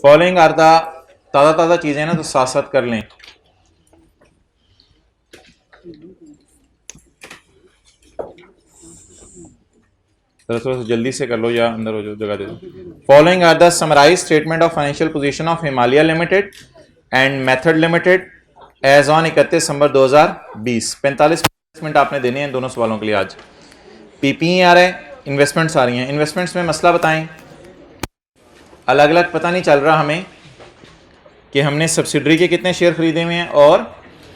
Following are the, ताज़ा ताज़ा चीज़ें ना तो साथ साथ कर लें। थोड़ा सा जल्दी से कर लो या अंदर हो जो जगह दे दो। Following are the summarise statement of financial position of Himalaya limited and method limited as on 31 December 2020। 45 minute आपने देने हैं दोनों सवालों के लिए आज। पीपीई आ रहा है, इन्वेस्टमेंट्स आ रही हैं। इन्वेस्टमेंट्स में मसला बताएं, अलग अलग पता नहीं चल रहा हमें कि हमने सब्सिडरी के कितने शेयर खरीदे हुए हैं और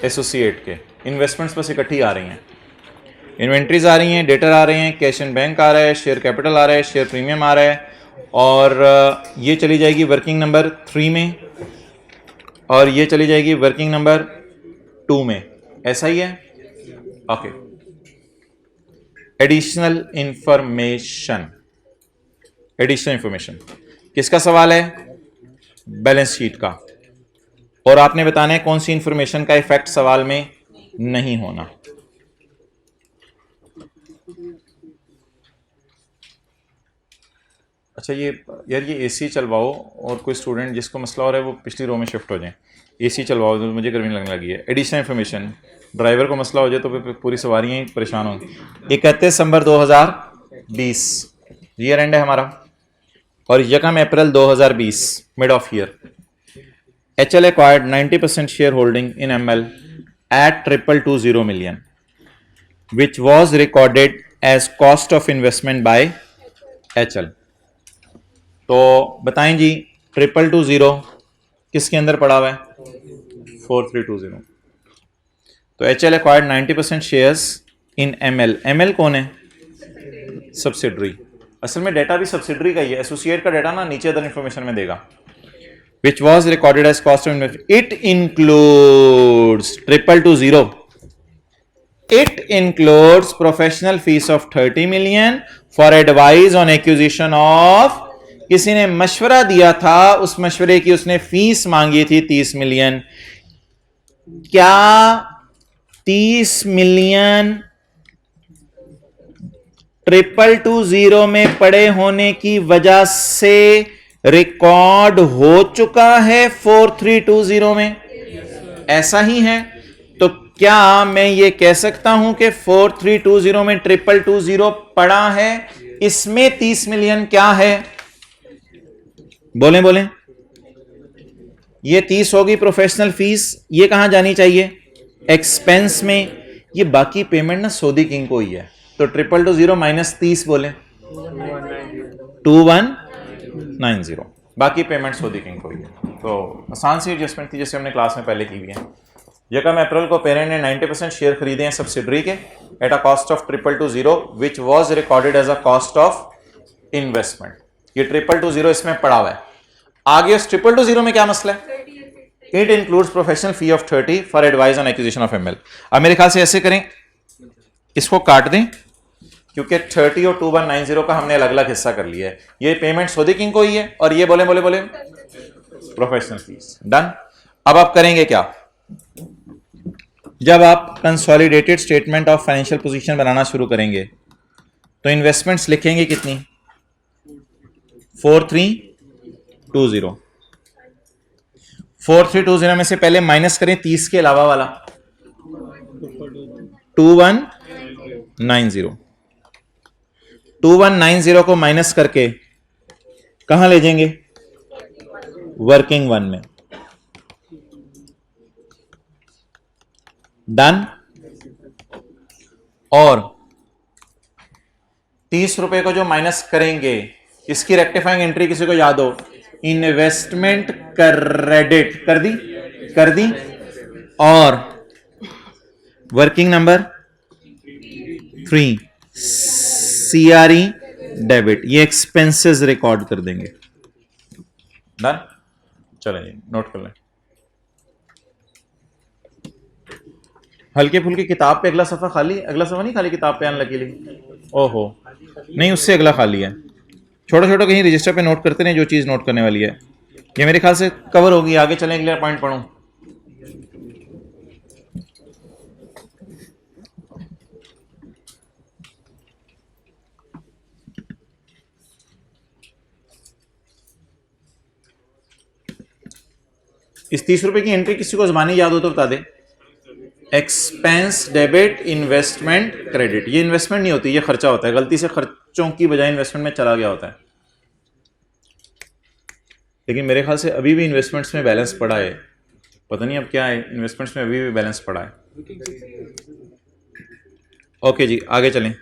एसोसिएट के। इन्वेस्टमेंट्स बस इकट्ठी आ रही हैं, इन्वेंट्रीज आ रही हैं, डेटर आ रहे हैं, कैश एंड बैंक आ रहा है, शेयर कैपिटल आ रहा है, शेयर प्रीमियम आ रहा है, और ये चली जाएगी वर्किंग नंबर 3 में और ये चली जाएगी वर्किंग नंबर 2 में। ऐसा ही है, okay. Additional information, additional information किसका सवाल है? बैलेंस शीट का। और आपने बताना है कौन सी इंफॉर्मेशन का इफेक्ट सवाल में नहीं होना। अच्छा ये यार, ये एसी चलवाओ और कोई स्टूडेंट जिसको मसला हो रहा है वो पिछली रो में शिफ्ट हो जाए। एसी चलवाओ, तो मुझे गर्मी लगने लगी है। एडिशनल इन्फॉर्मेशन, ड्राइवर को मसला हो जाए तो फिर पूरी सवारियाँ ही परेशान होंगी। 31 दिसंबर 2020 ईयर एंड है हमारा, और 1 अप्रैल 2020 mid of year. HL acquired 90% shareholding in ML at 2220 million, which was recorded as cost of investment by HL। तो बताएं जी, 2220 किसके अंदर पड़ा हुआ है? 4320। तो HL acquired 90% shares in ML। ML कौन है? सब्सिडरी। असल में डेटा भी सब्सिडरी का ही है, एसोसिएट का डेटा ना नीचे अदर इंफॉर्मेशन में देगा। Which was recorded as cost of investment. It includes 2220. It includes professional fees of 30 million for advice on acquisition of, किसी ने मशवरा दिया था, उस मशवरे की उसने फीस मांगी थी 30 मिलियन। क्या 30 मिलियन 2220 में पड़े होने की वजह से रिकॉर्ड हो चुका है 4320 में? ऐसा ही है। तो क्या मैं ये कह सकता हूं कि 4320 में 2220 पड़ा है, इसमें 30 मिलियन क्या है? बोलें बोलें। ये 30 होगी प्रोफेशनल फीस, ये कहां जानी चाहिए? एक्सपेंस में। ये बाकी पेमेंट ना सऊदी किंग को ही है, तो 2220 माइनस 30 बोले 2190। बाकी पेमेंट सऊदी किंग को ही है। तो आसान सी एडजस्टमेंट थी जैसे हमने क्लास में पहले की हुई है। 1 अप्रैल को पेरेंट ने 90% शेयर खरीदे हैं सब्सिडरी के at a cost of 2220 which was recorded as a cost of investment. ये 2220 इसमें पड़ा हुआ है। आगे उस 2220 में क्या मसला है? It includes professional fee of 30 for advice on acquisition of ML. अब मेरे ख्याल से ऐसे करें, इसको काट दें क्योंकि 30 और 2190 का हमने अलग अलग हिस्सा कर लिया है। ये पेमेंट सऊदी किंग को ही है और ये बोले बोले बोले प्रोफेशनल फीस। डन। अब आप करेंगे क्या? जब आप consolidated statement of financial position बनाना शुरू करेंगे तो इन्वेस्टमेंट्स लिखेंगे कितनी? 4320। 4320 में से पहले माइनस करें 30 के अलावा वाला 2190। 2190 को माइनस करके कहां ले जाएंगे? वर्किंग वन में। डन। और 30 रुपए को जो माइनस करेंगे, इसकी रेक्टिफाइंग एंट्री किसी को याद हो? इन्वेस्टमेंट क्रेडिट कर दी, कर दी। और वर्किंग नंबर 3 CRE डेबिट, ये एक्सपेंसेस रिकॉर्ड कर देंगे। डन। चलें नोट कर लें। हल्के फुल्के किताब पे अगला सफा खाली, अगला सफा नहीं खाली किताब पे अनलकीली। ओहो नहीं, उससे अगला खाली है। छोटा छोटा कहीं रजिस्टर पे नोट करते रहे जो चीज नोट करने वाली है। ये मेरे ख्याल से कवर होगी। आगे चलें, अगला पॉइंट पढ़ूं। इस 30 रुपए की एंट्री किसी को ज़बानी याद हो तो बता दे। एक्सपेंस डेबिट इन्वेस्टमेंट क्रेडिट, ये इन्वेस्टमेंट नहीं होती, ये खर्चा होता है, गलती से खर्चों की बजाय इन्वेस्टमेंट में चला गया होता है। लेकिन मेरे ख्याल से अभी भी इन्वेस्टमेंट्स में बैलेंस पड़ा है, पता नहीं अब क्या है, इन्वेस्टमेंट्स में अभी भी बैलेंस पड़ा है। ओके जी आगे चलें।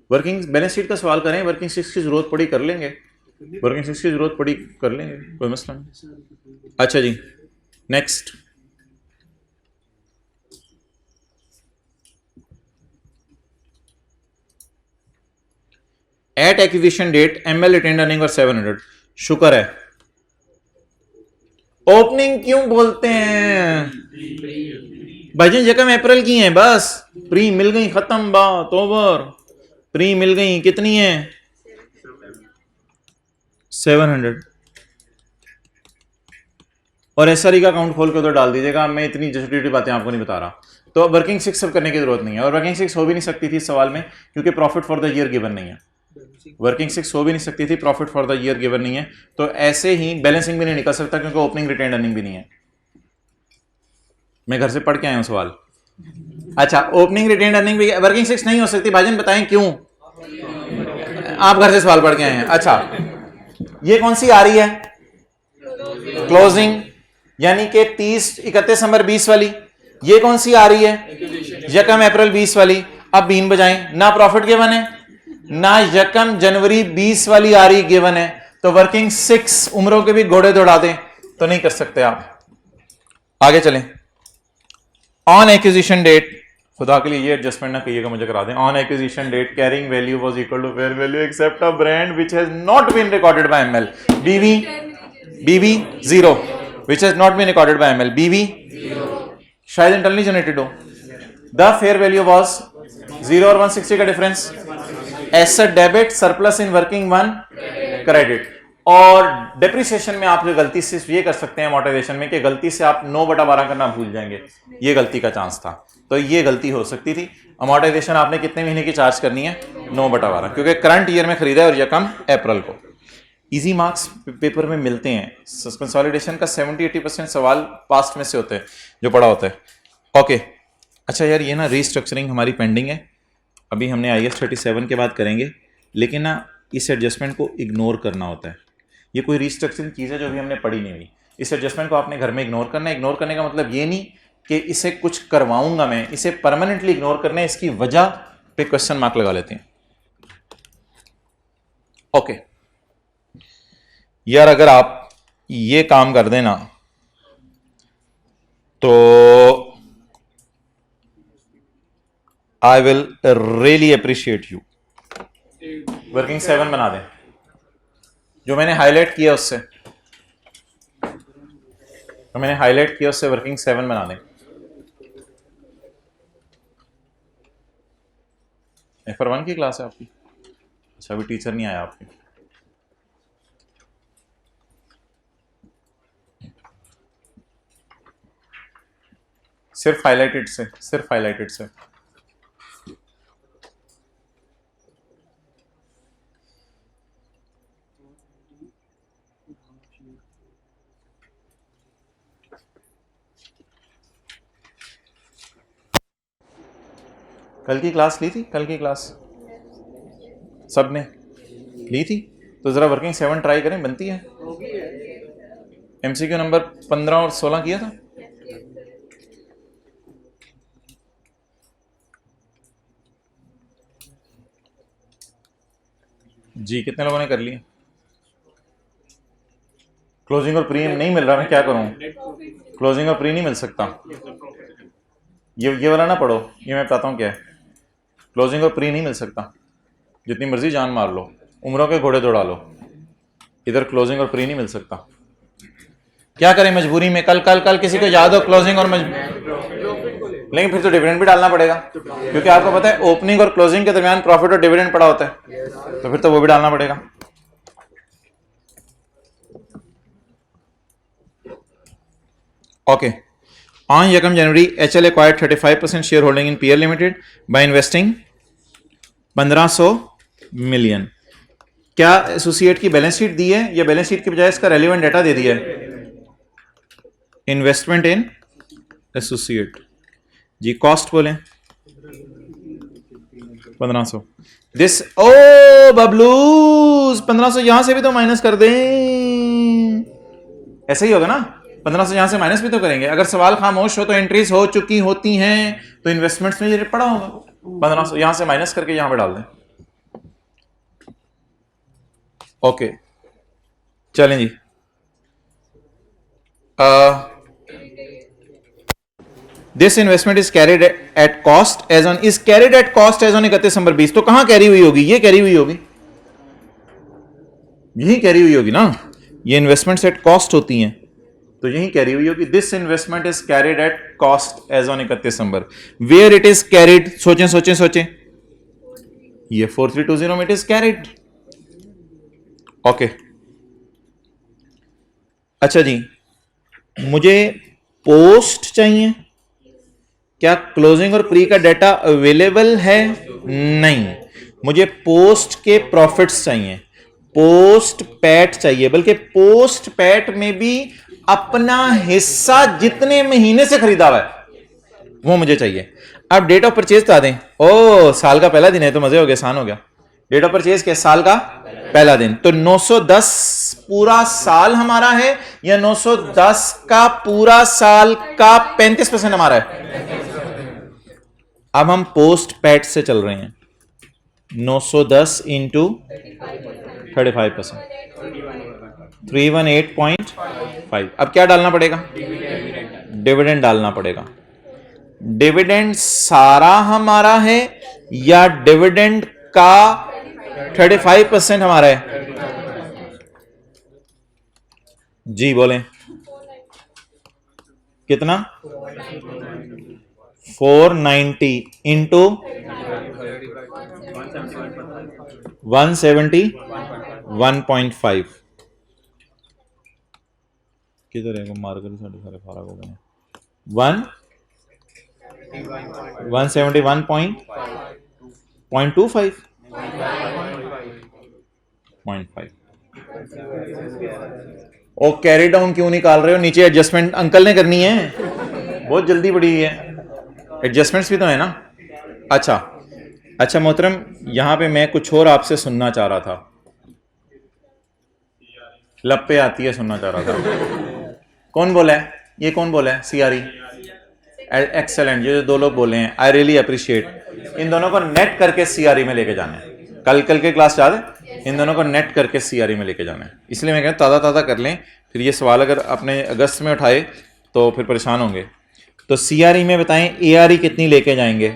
वर्किंग बैलेंस शीट का सवाल करें, वर्किंग सिक्स की जरूरत पड़ी कर लेंगे, वर्किंग सिक्स की जरूरत पड़ी कर लेंगे, कोई मसला नहीं। अच्छा जी next, at acquisition date ML retained earning और 700, शुक्र है। ओपनिंग क्यों बोलते हैं भाईजान, जकम अप्रैल की है, बस प्री मिल गई, खत्म बात ओवर, प्री मिल गई, कितनी है 700, और एसआरई का अकाउंट खोल के उधर डाल दीजिएगा, मैं इतनी जटिल बातें आपको नहीं बता रहा। तो वर्किंग सिक्स सब करने की जरूरत नहीं है, और वर्किंग सिक्स हो भी नहीं सकती थी इस सवाल में क्योंकि profit for the year given नहीं है, वर्किंग सिक्स हो भी नहीं सकती थी, profit for the year given नहीं है, तो ऐसे ही बैलेंसिंग भी नहीं निकल सकता क्योंकि ओपनिंग रिटेन अर्निंग भी नहीं है। मैं घर से पढ़ के आया हूं सवाल। अच्छा ओपनिंग रिटेन अर्निंग भी वर्किंग सिक्स नहीं हो सकती, भाईजान बताएं क्यों, आप घर से सवाल पढ़ के आए हैं। अच्छा ये कौन सी आ रही है, क्लोजिंग, यानी कि 31 दिसंबर 20 वाली, ये कौन सी आ रही है, यकम अप्रैल 20 वाली। अब बीन बजाएं, ना प्रॉफिट गिवन है ना यकम जनवरी 20 वाली आ रही गिवन है, तो वर्किंग सिक्स उम्रों के भी घोड़े दौड़ा दें तो नहीं कर सकते आप। आगे चलें, ऑन एक्विजिशन डेट, खुदा के लिए ये एडजस्टमेंट ना कहिएगा, मुझे करा दें। On acquisition date carrying value was equal to fair value except a brand which has not been recorded by ML, BV 0 which has not been recorded by ML, BV शायद इंटरनली जनरेटेड हो। The fair value was 0 और 160 का डिफरेंस, asset debit, surplus in working 1 credit. और depreciation में आप गलती से ये कर सकते हैं अमोर्टाइजेशन में कि गलती से आप 9/12 करना भूल जाएंगे, ये गलती का चांस था, तो ये गलती हो सकती थी। अमोर्टाइजेशन आपने कितने महीने की चार्ज करनी है, 9/12, क्योंकि करंट ईयर में खरीदा है और यकम अप्रैल को। इजी मार्क्स पेपर में मिलते हैं, कंसोलिडेशन का 70-80% सवाल पास्ट में से होते हैं जो पढ़ा होता है। ओके अच्छा यार, ये ना रीस्ट्रक्चरिंग हमारी पेंडिंग है, अभी हमने IAS 37 के बाद करेंगे, लेकिन ना इस एडजस्टमेंट को इग्नोर करना होता है। ये कोई रीस्ट्रक्चरिंग चीज़ है जो अभी हमने पढ़ी नहीं हुई, इस एडजस्टमेंट को आपने घर में इग्नोर करना है। इग्नोर करने का मतलब ये नहीं कि इसे कुछ करवाऊंगा मैं, इसे परमानेंटली इग्नोर करना है, इसकी वजह पे क्वेश्चन मार्क लगा लेते हैं। ओके यार, अगर आप ये काम कर देना तो I will really appreciate you. Working 7 बना दें, जो मैंने हाईलाइट किया उससे, वर्किंग 7 बना दें। F1 की क्लास है आपकी, अच्छा अभी टीचर नहीं आया आपकी। सिर्फ हाईलाइटेड से कल की क्लास ली थी, कल की क्लास सब ने ली थी, तो जरा वर्किंग 7 ट्राई करें, बनती है। MCQ नंबर 15 और 16 किया था। जी कितने लोगों ने कर लिया? क्लोजिंग और प्री नहीं मिल रहा, मैं क्या करूं? क्लोजिंग और प्री नहीं मिल सकता, ये वाला ना पढ़ो, ये मैं बताता हूँ क्या है। क्लोजिंग और प्री नहीं मिल सकता, जितनी मर्जी जान मार लो, उम्रों के घोड़े दौड़ा लो, इधर क्लोजिंग और प्री नहीं मिल सकता। क्या करें मजबूरी में? कल किसी को याद हो क्लोजिंग और लेकिन फिर तो डिविडेंड भी डालना पड़ेगा, क्योंकि आपको पता है ओपनिंग और क्लोजिंग के दरमियान प्रॉफिट और डिविडेंड पड़ा होता है, तो फिर तो वो भी डालना पड़ेगा। ओके, ऑन यकम जनवरी HL acquired 35% share holding in PL limited by investing 1500 million. क्या एसोसिएट की बैलेंस शीट दी है या बैलेंस शीट की बजाय इसका रेलिवेंट डाटा दे दिया है? इन्वेस्टमेंट इन एसोसिएट जी, कॉस्ट बोलें 1500। दिस ओ बबलूज 1500 यहां से भी तो माइनस कर दें, ऐसा ही होगा ना, 1500 यहां से माइनस भी तो करेंगे। अगर सवाल खामोश हो तो एंट्रीज हो चुकी होती हैं, तो इन्वेस्टमेंट्स में ये पड़ा होगा। 1500 यहां से माइनस करके यहां पे डाल दें। ओके चलें जी, this investment is carried at cost as on, is carried at cost as on 31 December 20। तो कहां कैरी हुई होगी? ये कैरी हुई होगी, यही कैरी हुई होगी ना, ये इन्वेस्टमेंट्स एट कॉस्ट होती हैं, तो यही कैरी हुई होगी। This investment is carried at cost as on 31 December. Where it is carried, सोचें सोचें सोचें, ये 4320 में इट इज कैरिड। ओके अच्छा जी, मुझे पोस्ट चाहिए, क्या क्लोजिंग और प्री का डाटा अवेलेबल है? नहीं, मुझे पोस्ट के प्रॉफिट्स चाहिए, पोस्ट पैट चाहिए, बल्कि पोस्ट पैट में भी अपना हिस्सा जितने महीने से खरीदा हुआ है वो मुझे चाहिए। अब डेट ऑफ परचेज बता दें। ओ साल का पहला दिन है तो मजे हो गए, आसान हो गया। डेट ऑफ परचेज क्या? साल का पहला दिन। तो 910 पूरा साल हमारा है या 910 का पूरा साल का 35% हमारा है? अब हम पोस्ट पैट से चल रहे हैं, 910 इंटू 35%, 318.5। अब क्या डालना पड़ेगा? डिविडेंड डालना पड़ेगा। डिविडेंड सारा हमारा है या डिविडेंड का 35% हमारा है? जी बोलें कितना? 490 इंटू 171.5। किधर है मार्कर? सारे फारग हो गए। 171.25 0.5। ओ कैरी डाउन क्यों निकाल रहे हो? नीचे एडजस्टमेंट अंकल ने करनी है, बहुत जल्दी पड़ी है, एडजस्टमेंट्स भी तो है ना। अच्छा अच्छा मोहतरम, यहां पे मैं कुछ और आपसे सुनना चाह रहा था, लब पे आती है सुनना चाह रहा था। कौन बोला है? ये कौन बोला है? सीआरई। एक्सेलेंट, ये जो दो लोग बोले हैं, आई रियली अप्रिशिएट। इन दोनों को नेट करके सीआरई में लेके जाना है। कल के क्लास याद है? इन दोनों को नेट करके सीआरई में लेके जाना है। इसलिए मैं कहता ताज़ा ताज़ा कर लें, फिर ये सवाल अगर आपने अगस्त में उठाए तो फिर परेशान होंगे। तो सीआरई में बताएं एआरई कितनी लेके जाएंगे?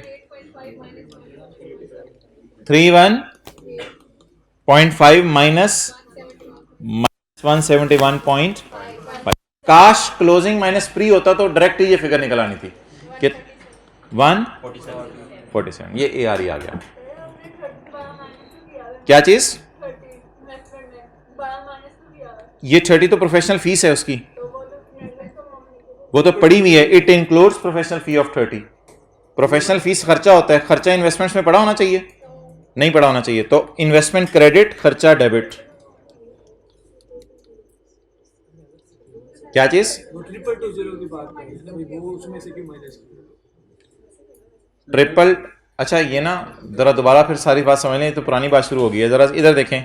31.5 माइनस 171.5। काश क्लोजिंग माइनस प्री होता तो डायरेक्ट ये फिगर निकल आनी थी कि 147। ये एआरई आ गया। क्या चीज? ये 30 तो प्रोफेशनल फीस है उसकी, वो तो पड़ी हुई है। It includes professional fee of 30। Professional fees खर्चा होता है, खर्चा इन्वेस्टमेंट्स में पड़ा होना चाहिए, नहीं पड़ा होना चाहिए। तो इन्वेस्टमेंट क्रेडिट, खर्चा डेबिट। क्या चीज? 3220 की बात करें वो उसमें से क्यों माइनस ट्रिपल। अच्छा ये ना जरा दोबारा फिर सारी बात समझ लें, तो पुरानी बात शुरू हो गई है। जरा इधर देखें,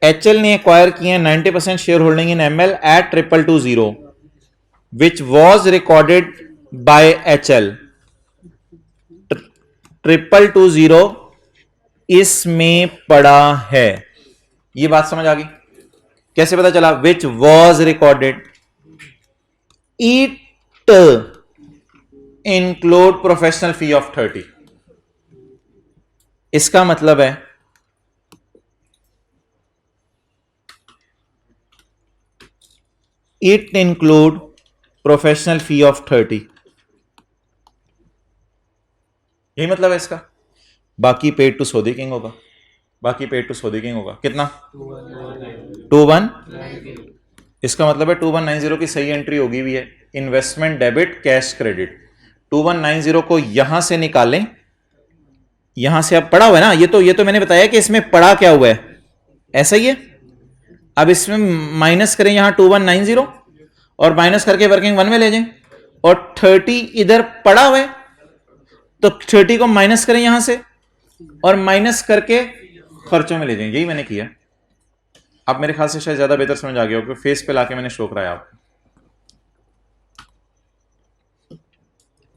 एचएल ने एक्वायर किए 90% shareholding in ML at 2220 which was recorded by HL. 2220 इसमें पड़ा है, ये बात समझ आ गई? कैसे पता चला? विच was recorded, it include professional fee of 30। इसका मतलब है it include professional fee of 30, यही मतलब है इसका। बाकी पेड टू सौदी किंग होगा, बाकी पेड टू सौदी किंग होगा। कितना? 21। इसका मतलब है 2190 की सही एंट्री होगी भी है। इन्वेस्टमेंट डेबिट कैश क्रेडिट 2190 को यहां से निकालें, यहां से अब पड़ा हुआ है ना, ये तो मैंने बताया कि इसमें पड़ा क्या हुआ है, ऐसा ही है। अब इसमें माइनस करें यहां 2190, और माइनस करके वर्किंग 1 में ले जाएं, और 30 इधर पड़ा हुआ है तो 30 को माइनस करें यहां से और माइनस करके खर्चों में ले जाएं। यही मैंने किया। अब मेरे ख्याल से शायद ज्यादा बेहतर समझ आ गया हो, फेस पे लाके मैंने शो कराया आपको।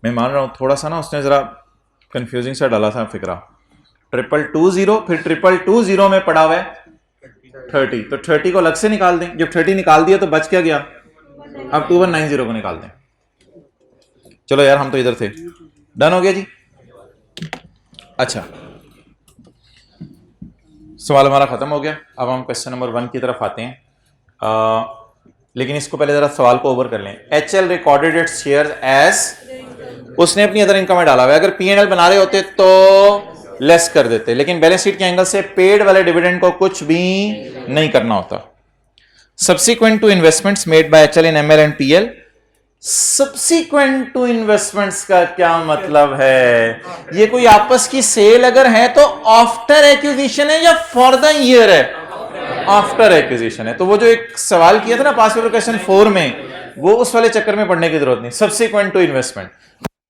मैं मान रहा हूं थोड़ा सा ना उसने जरा कंफ्यूजिंग सा डाला था फिक्रा। 220 फिर 220 में पड़ा हुआ है 30, तो 30 को अलग से निकाल दें। जब 30 निकाल दिया तो बच क्या गया, अब 2190 को निकाल दें। चलो यार हम तो इधर थे, डन हो गया जी। अच्छा, सवाल हमारा खत्म हो गया। अब हम क्वेश्चन नंबर 1 की तरफ आते हैं। लेकिन इसको पहले जरा सवाल को ओवर कर लें। HL recorded its share as, उसने अपनी अदर इनकम में डाला हुआ है। अगर P&L बना रहे होते तो लेस कर देते, लेकिन बैलेंस शीट के एंगल से पेड वाले डिविडेंड को कुछ भी नहीं करना होता। Subsequent to investments made by HL in ML and PL। Subsequent to investments का क्या मतलब है? ये कोई आपस की सेल अगर है तो आफ्टर एक्विजिशन है या फॉर द ईयर है? आफ्टर एक्विजिशन है। तो वो जो एक सवाल किया था ना पास पेपर क्वेश्चन 4 में, वो उस वाले चक्कर में पढ़ने की जरूरत नहीं। सब्सिक्वेंट टू इन्वेस्टमेंट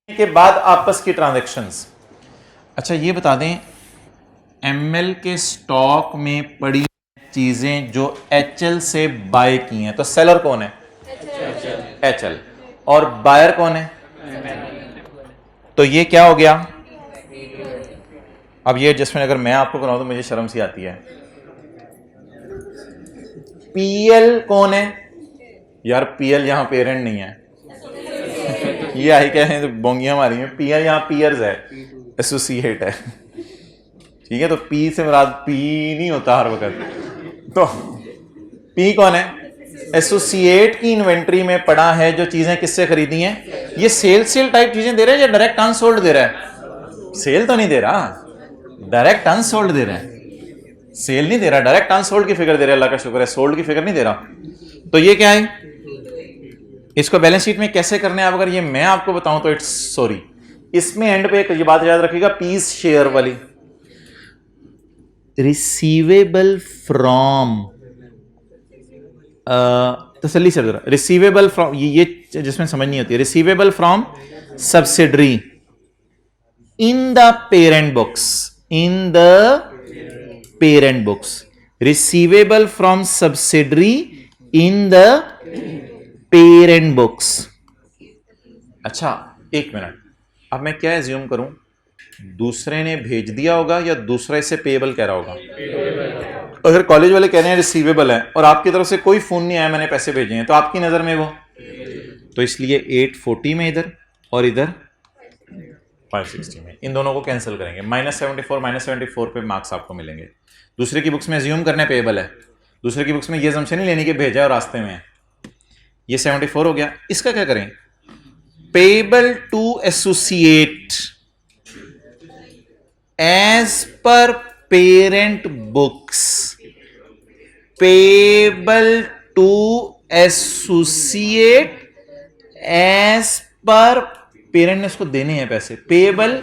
के बाद आपस की ट्रांजैक्शंस। अच्छा ये बता दें, ML के स्टॉक में पड़ी चीजें जो HL से बाय की हैं, तो सेलर कौन है? HL। और बायर कौन है? तो ये क्या हो गया? अब ये एडजस्टमेंट अगर मैं आपको कराऊं तो मुझे शर्म सी आती है। PL कौन है? यार PL यहां पेरेंट नहीं है। ये आई क्या है, बोंगियां मारी हैं। PL यहां पीयर्स है, एसोसिएट है। ठीक है, तो P से मुराद P नहीं होता हर वक्त। तो P कौन है? एसोसिएट की इन्वेंट्री में पड़ा है जो चीजें किससे खरीदी हैं। ये सेल टाइप चीजें दे रहा है या डायरेक्ट अनसोल्ड दे रहा है? सेल तो नहीं दे रहा, डायरेक्ट अनसोल्ड दे रहा है। सेल नहीं दे रहा, डायरेक्ट अनसोल्ड की फिगर दे रहा है। अल्लाह का शुक्र है, सोल्ड की फिगर नहीं दे रहा। तो ये क्या है? इसको बैलेंस शीट में कैसे करने हैं? अगर ये मैं आपको बताऊं तो इट्स सॉरी, इसमें एंड पे ये बात याद रखिएगा, पीस शेयर वाली। रिसीवेबल फ्रॉम, तसल्ली से जरा, रिसीवेबल फ्रॉम, ये जिसमें समझ नहीं होती। Receivable from subsidiary in the parent books, in the parent books. Receivable from subsidiary in the parent books. अच्छा एक मिनट, अब मैं क्या एज्यूम करूं? दूसरे ने भेज दिया होगा या दूसरा इसे पेएबल कह रहा होगा? अगर कॉलेज वाले कह रहे हैं रिसीवेबल है और आपकी तरफ से कोई फोन नहीं आया, मैंने पैसे भेजे हैं, तो आपकी नजर में वो, तो इसलिए 840 में इधर और इधर 560 में, इन दोनों को कैंसिल करेंगे। -74 पे मार्क्स आपको मिलेंगे। दूसरे की बुक्स में एज्यूम करना पेएबल है, दूसरे की बुक्स में ये असम्पशन नहीं लेनी कि भेजा और रास्ते में है। ये 74 हो गया। इसका क्या करें? Payable to associate as per parent books. Payable to associate as per, parent ने इसको देने हैं पैसे। पेएबल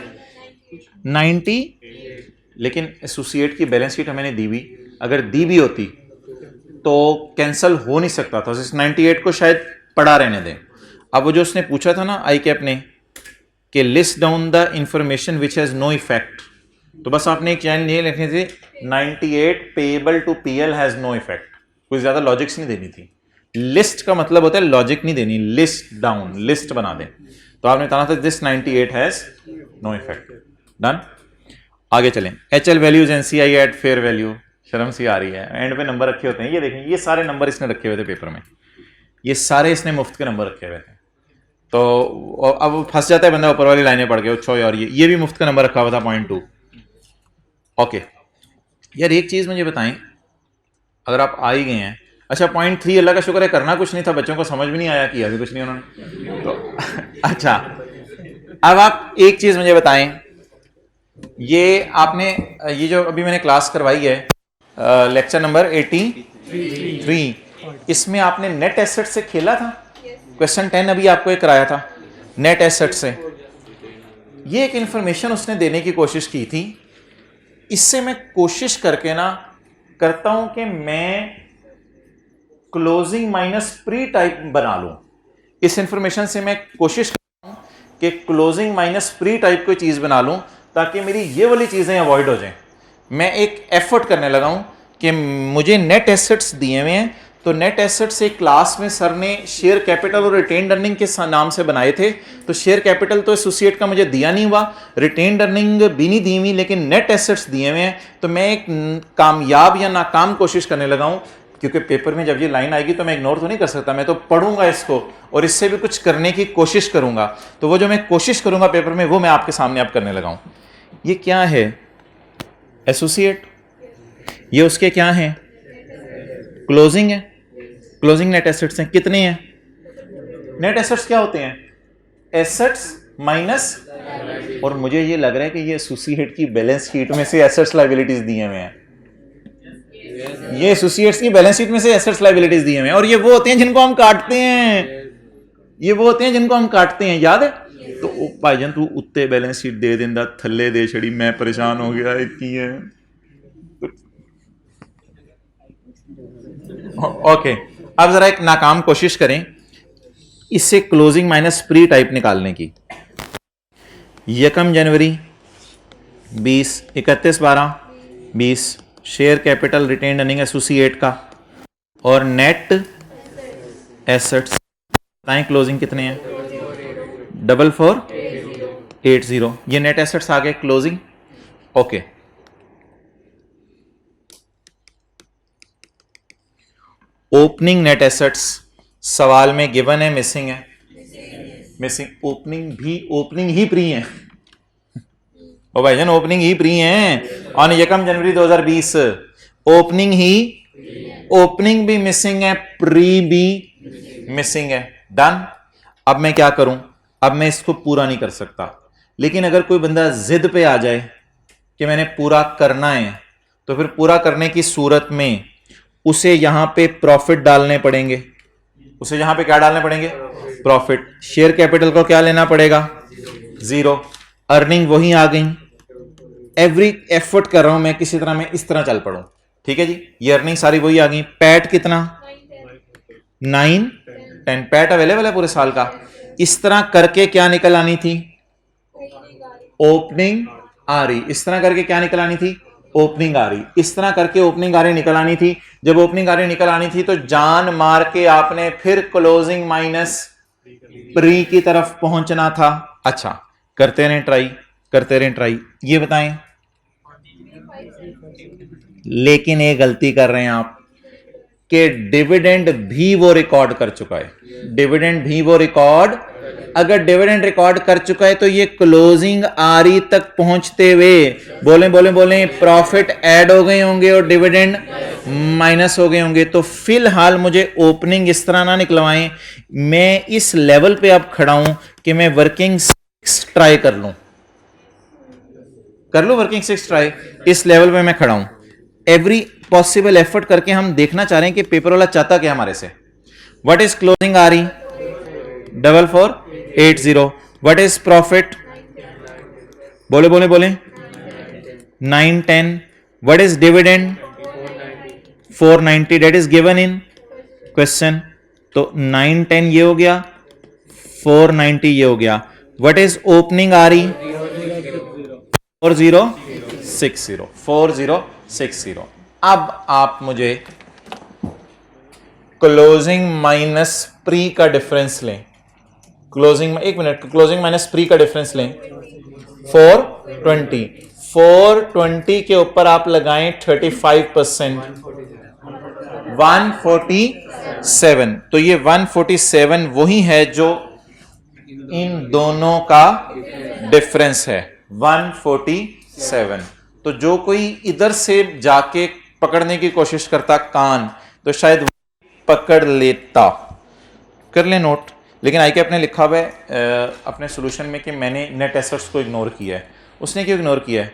90, लेकिन एसोसिएट की बैलेंस शीट हमें दी हुई, अगर दी भी होती तो कैंसिल हो नहीं सकता था। 98 को शायद पड़ा रहने दें। अब वो जो उसने पूछा था ना आई कैप ने कि list down the information which has no effect, तो बस आपने एक चैनल ये लिखनी थी 98 payable to PL has no effect. कुछ ज्यादा लॉजिक्स नहीं देनी थी। लिस्ट का मतलब होता है लॉजिक नहीं देनी, लिस्ट डाउन, लिस्ट बना दें। तो आपने बताना था this 98 has no effect. Done. आगे चलें। HL values NCI at fair value. शर्म सी आ रही है, एंड पे नंबर रखे होते हैं। ये देखें, ये सारे नंबर इसने रखे हुए थे पेपर में, ये सारे इसने मुफ्त के नंबर रखे हुए थे। तो अब फंस जाता है बंदा ऊपर वाली लाइनें पढ़ के, अच्छा यार ये भी मुफ्त का नंबर रखा हुआ था 0.2। ओके यार एक चीज मुझे बताएं, अगर आप आ ही गए हैं, अच्छा 0.3 अल्लाह का शुक्र है करना कुछ नहीं था, बच्चों को समझ भी नहीं आया, किया भी कुछ नहीं उन्होंने तो अच्छा अब आप एक चीज मुझे बताएं, ये आपने ये जो अभी मैंने क्लास करवाई है लेक्चर नंबर 83, इसमें आपने नेट एसेट से खेला था। क्वेश्चन 10 अभी आपको एक कराया था नेट एसेट से। ये एक इंफॉर्मेशन उसने देने की कोशिश की थी। इससे मैं कोशिश करके ना करता हूं कि मैं क्लोजिंग माइनस प्री टाइप बना लूं। इस इंफॉर्मेशन से मैं कोशिश करता हूं कि क्लोजिंग माइनस प्री टाइप कोई चीज बना लूं ताकि मेरी ये वाली चीजें अवॉइड हो जाएं। मैं एक एफर्ट करने लगा हूं कि मुझे नेट एसेट्स दिए हुए हैं, तो नेट एसेट्स एक क्लास में सर ने शेयर कैपिटल और रिटेन्ड अर्निंग के नाम से बनाए थे। तो शेयर कैपिटल तो एसोसिएट का मुझे दिया नहीं हुआ, रिटेन्ड अर्निंग भी नहीं दी हुई, लेकिन नेट एसेट्स दिए हुए हैं। तो मैं एक कामयाब या नाकाम कोशिश करने लगा हूं, क्योंकि पेपर में जब ये लाइन आएगी तो मैं इग्नोर तो नहीं कर सकता, मैं तो पढ़ूंगा इसको और इससे भी कुछ करने की कोशिश करूंगा। तो वो जो मैं कोशिश करूंगा पेपर में, वो मैं आपके सामने अब करने लगा हूं। ये क्या है? एसोसिएट। ये उसके क्या है? क्लोजिंग है। क्लोजिंग नेट एसेट्स हैं। कितने हैं? नेट एसेट्स क्या होते हैं? एसेट्स माइनस, और मुझे ये लग रहा है कि ये एसोसिएट की बैलेंस शीट में से एसेट्स लायबिलिटीज दिए हुए हैं। ये एसोसिएट्स की बैलेंस शीट में से एसेट्स लायबिलिटीज दिए हुए हैं, और ये वो होते हैं जिनको हम काटते हैं। ये वो होते हैं जिनको हम काटते हैं, याद है? तो भाईजान तू उत्ते बैलेंस शीट दे देंदा, थल्ले दे छड़ी, मैं परेशान हो गया। की है ओके। अब जरा एक नाकाम कोशिश करें इससे क्लोजिंग माइनस प्री टाइप निकालने की। 1 जनवरी 20, 31/12/20 share capital retained earning associate का और नेट एसेट्स बताएं क्लोजिंग कितने हैं? 4480। ये नेट एसेट्स आ गए closing. Okay, opening net assets सवाल में गिवन है, मिसिंग है? मिसिंग। ओपनिंग ही प्री है। ओ भाईजान ओपनिंग ही प्री है ऑन 1 जनवरी 2020। ओपनिंग भी मिसिंग है, प्री भी मिसिंग है। डन। अब मैं क्या करूं? अब मैं इसको पूरा नहीं कर सकता, लेकिन अगर कोई बंदा जिद पे आ जाए कि मैंने पूरा करना है, तो फिर पूरा करने की सूरत में उसे यहां पे प्रॉफिट डालने पड़ेंगे। उसे यहां पे क्या डालने पड़ेंगे? प्रॉफिट। शेयर कैपिटल को क्या लेना पड़ेगा? 0। अर्निंग वही आ गई। एवरी एफर्ट कर रहा हूं मैं किसी तरह मैं इस तरह चल पड़ूं। ठीक है जी, ये अर्निंग सारी वही आ गई। पैट कितना? 9 10। पैट अवेलेबल है पूरे साल का। इस तरह करके क्या निकल आनी थी? ओपनिंग आ रही। इस तरह करके क्या निकल आनी थी? ओपनिंग आ रही। इस तरह करके ओपनिंग आ रही निकल आनी थी। जब ओपनिंग आ रही निकल आनी थी तो जान मार के आपने फिर क्लोजिंग माइनस प्री की तरफ पहुंचना था। अच्छा, करते रहें ट्राई। ये बताएं, लेकिन एक गलती कर रहे हैं आप कि डिविडेंड भी वो रिकॉर्ड कर चुका है। अगर डिविडेंड रिकॉर्ड कर चुका है तो ये क्लोजिंग आरी तक पहुंचते हुए बोले प्रॉफिट ऐड हो गए होंगे और डिविडेंड माइनस हो गए होंगे। तो फिलहाल मुझे ओपनिंग इस तरह ना निकलवाएं। मैं इस लेवल पे अब खड़ा हूं कि मैं वर्किंग 6 ट्राई कर लूं वर्किंग 6 ट्राई। इस लेवल पे मैं खड़ा हूं। एवरी पॉसिबल एफर्ट करके हम देखना चाह रहे हैं कि पेपर वाला चाहता क्या हमारे से। व्हाट इज क्लोजिंग आ रही? 4480। What is profit? बोले 910। What is dividend? 490। Date is given in question. तो 910 ये हो गया, 490 ये हो गया। व्हाट इज ओपनिंग आ रही? 4060। अब आप मुझे क्लोजिंग माइनस प्री का डिफरेंस लें। क्लोजिंग माइनस प्री का डिफरेंस लें 420 के ऊपर आप लगाएं 35%, 147। तो ये 147 वही है जो इन दोनों का डिफरेंस है, 147। तो जो कोई इधर से जाके पकड़ने की कोशिश करता कान, तो शायद पकड़ लेता। कर ले नोट। लेकिन आई कैप ने लिखा हुआ है अपने सोल्यूशन में कि मैंने नेट एसेट्स को इग्नोर किया है। उसने क्यों इग्नोर किया है?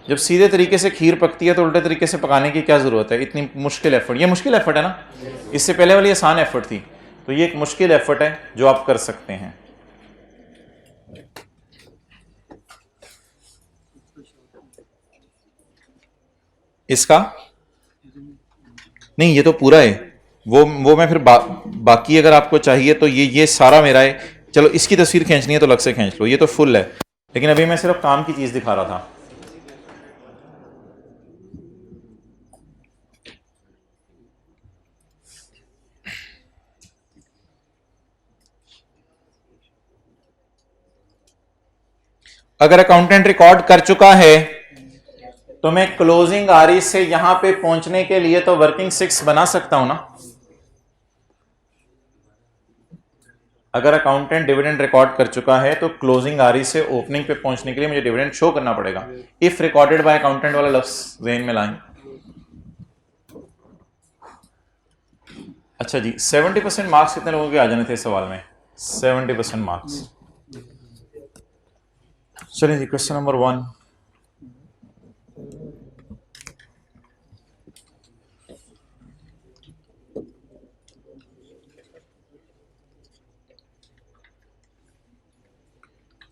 जब सीधे तरीके से खीर पकती है तो उल्टे तरीके से पकाने की क्या जरूरत है? इतनी मुश्किल एफर्ट, ये मुश्किल एफर्ट है ना, इससे पहले वाली आसान एफर्ट थी। तो ये एक मुश्किल एफर्ट है जो आप कर सकते हैं। इसका नहीं, ये तो पूरा है। वो मैं फिर बाकी अगर आपको चाहिए तो ये सारा मेरा है। चलो इसकी तस्वीर खींचनी है तो अलग से खींच लो, ये तो फुल है, लेकिन अभी मैं सिर्फ काम की चीज़ दिखा रहा था। अगर अकाउंटेंट रिकॉर्ड कर चुका है तो मैं क्लोजिंग आरी से यहां पे पहुंचने के लिए तो वर्किंग 6 बना सकता हूं ना। अगर अकाउंटेंट डिविडेंड रिकॉर्ड कर चुका है तो क्लोजिंग आरी से ओपनिंग पे पहुंचने के लिए मुझे डिविडेंड शो करना पड़ेगा। इफ रिकॉर्डेड बाय अकाउंटेंट वाला लफ्ज ज़हन में लाएं। अच्छा जी, 70% मार्क्स कितने लोगों के आ जाने थे इस सवाल में? 70% मार्क्स। चलिए जी, क्वेश्चन नंबर 1।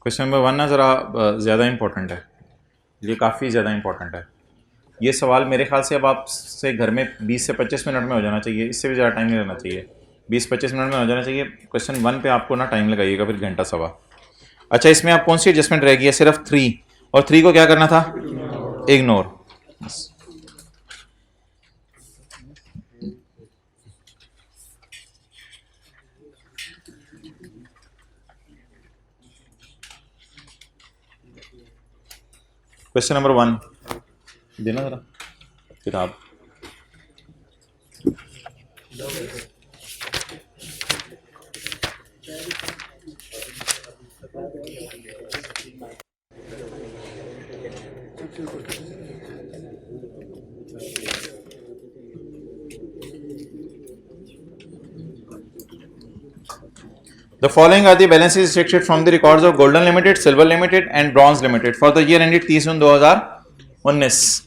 क्वेश्चन नंबर 1 ना ज़रा ज़्यादा इंपॉर्टेंट है, ये काफ़ी ज़्यादा इंपॉर्टेंट है। ये सवाल मेरे ख्याल से अब आपसे घर में 20 से 25 मिनट में हो जाना चाहिए, इससे भी ज़्यादा टाइम नहीं लगना चाहिए, 20-25 मिनट में हो जाना चाहिए। क्वेश्चन 1 पे आपको ना टाइम लगाइएगा फिर घंटा सवा। अच्छा, इसमें आप कौन सी एडजस्टमेंट रह गई है? सिर्फ 3, और 3 को क्या करना था? इग्नोर। क्वेश्चन नंबर 1 देना ज़रा किताब। The following are the balances extracted from the records of Golden Limited, Silver Limited and Bronze Limited for the year ended 30 June 2019।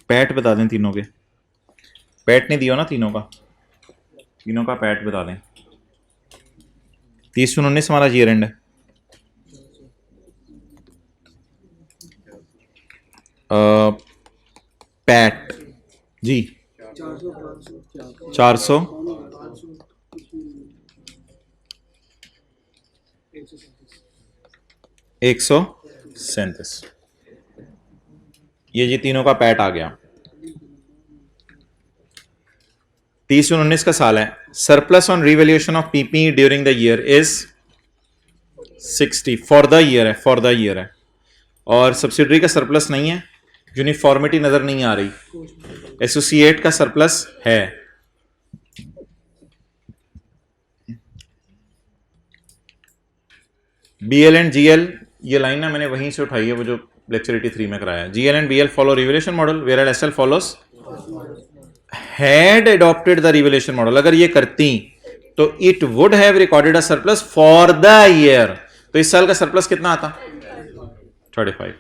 PAT बता दें तीनों के। पैट नहीं दिया ना तीनों का, तीनों का पैट बता दें। 30 जून 19 हमारा ईयर एंड है। पैट जी 400 137। ये जी तीनों का पैट आ गया। 30 जून 19 का साल है। Surplus on revaluation of PP during the year is 60 for the year है, फॉर द ईयर है। और सब्सिडरी का सरप्लस नहीं है, यूनिफॉर्मिटी नजर नहीं आ रही। एसोसिएट का सरप्लस है। बीएल एंड जीएल, ये लाइन ना मैंने वहीं से उठाई है, वो जो लेक्चर 83 में कराया है। GL and BL follow revaluation model where SL follows had adopted the revaluation model. अगर ये करती तो it would have recorded a surplus for the year. तो इस साल का सरप्लस कितना आता? 35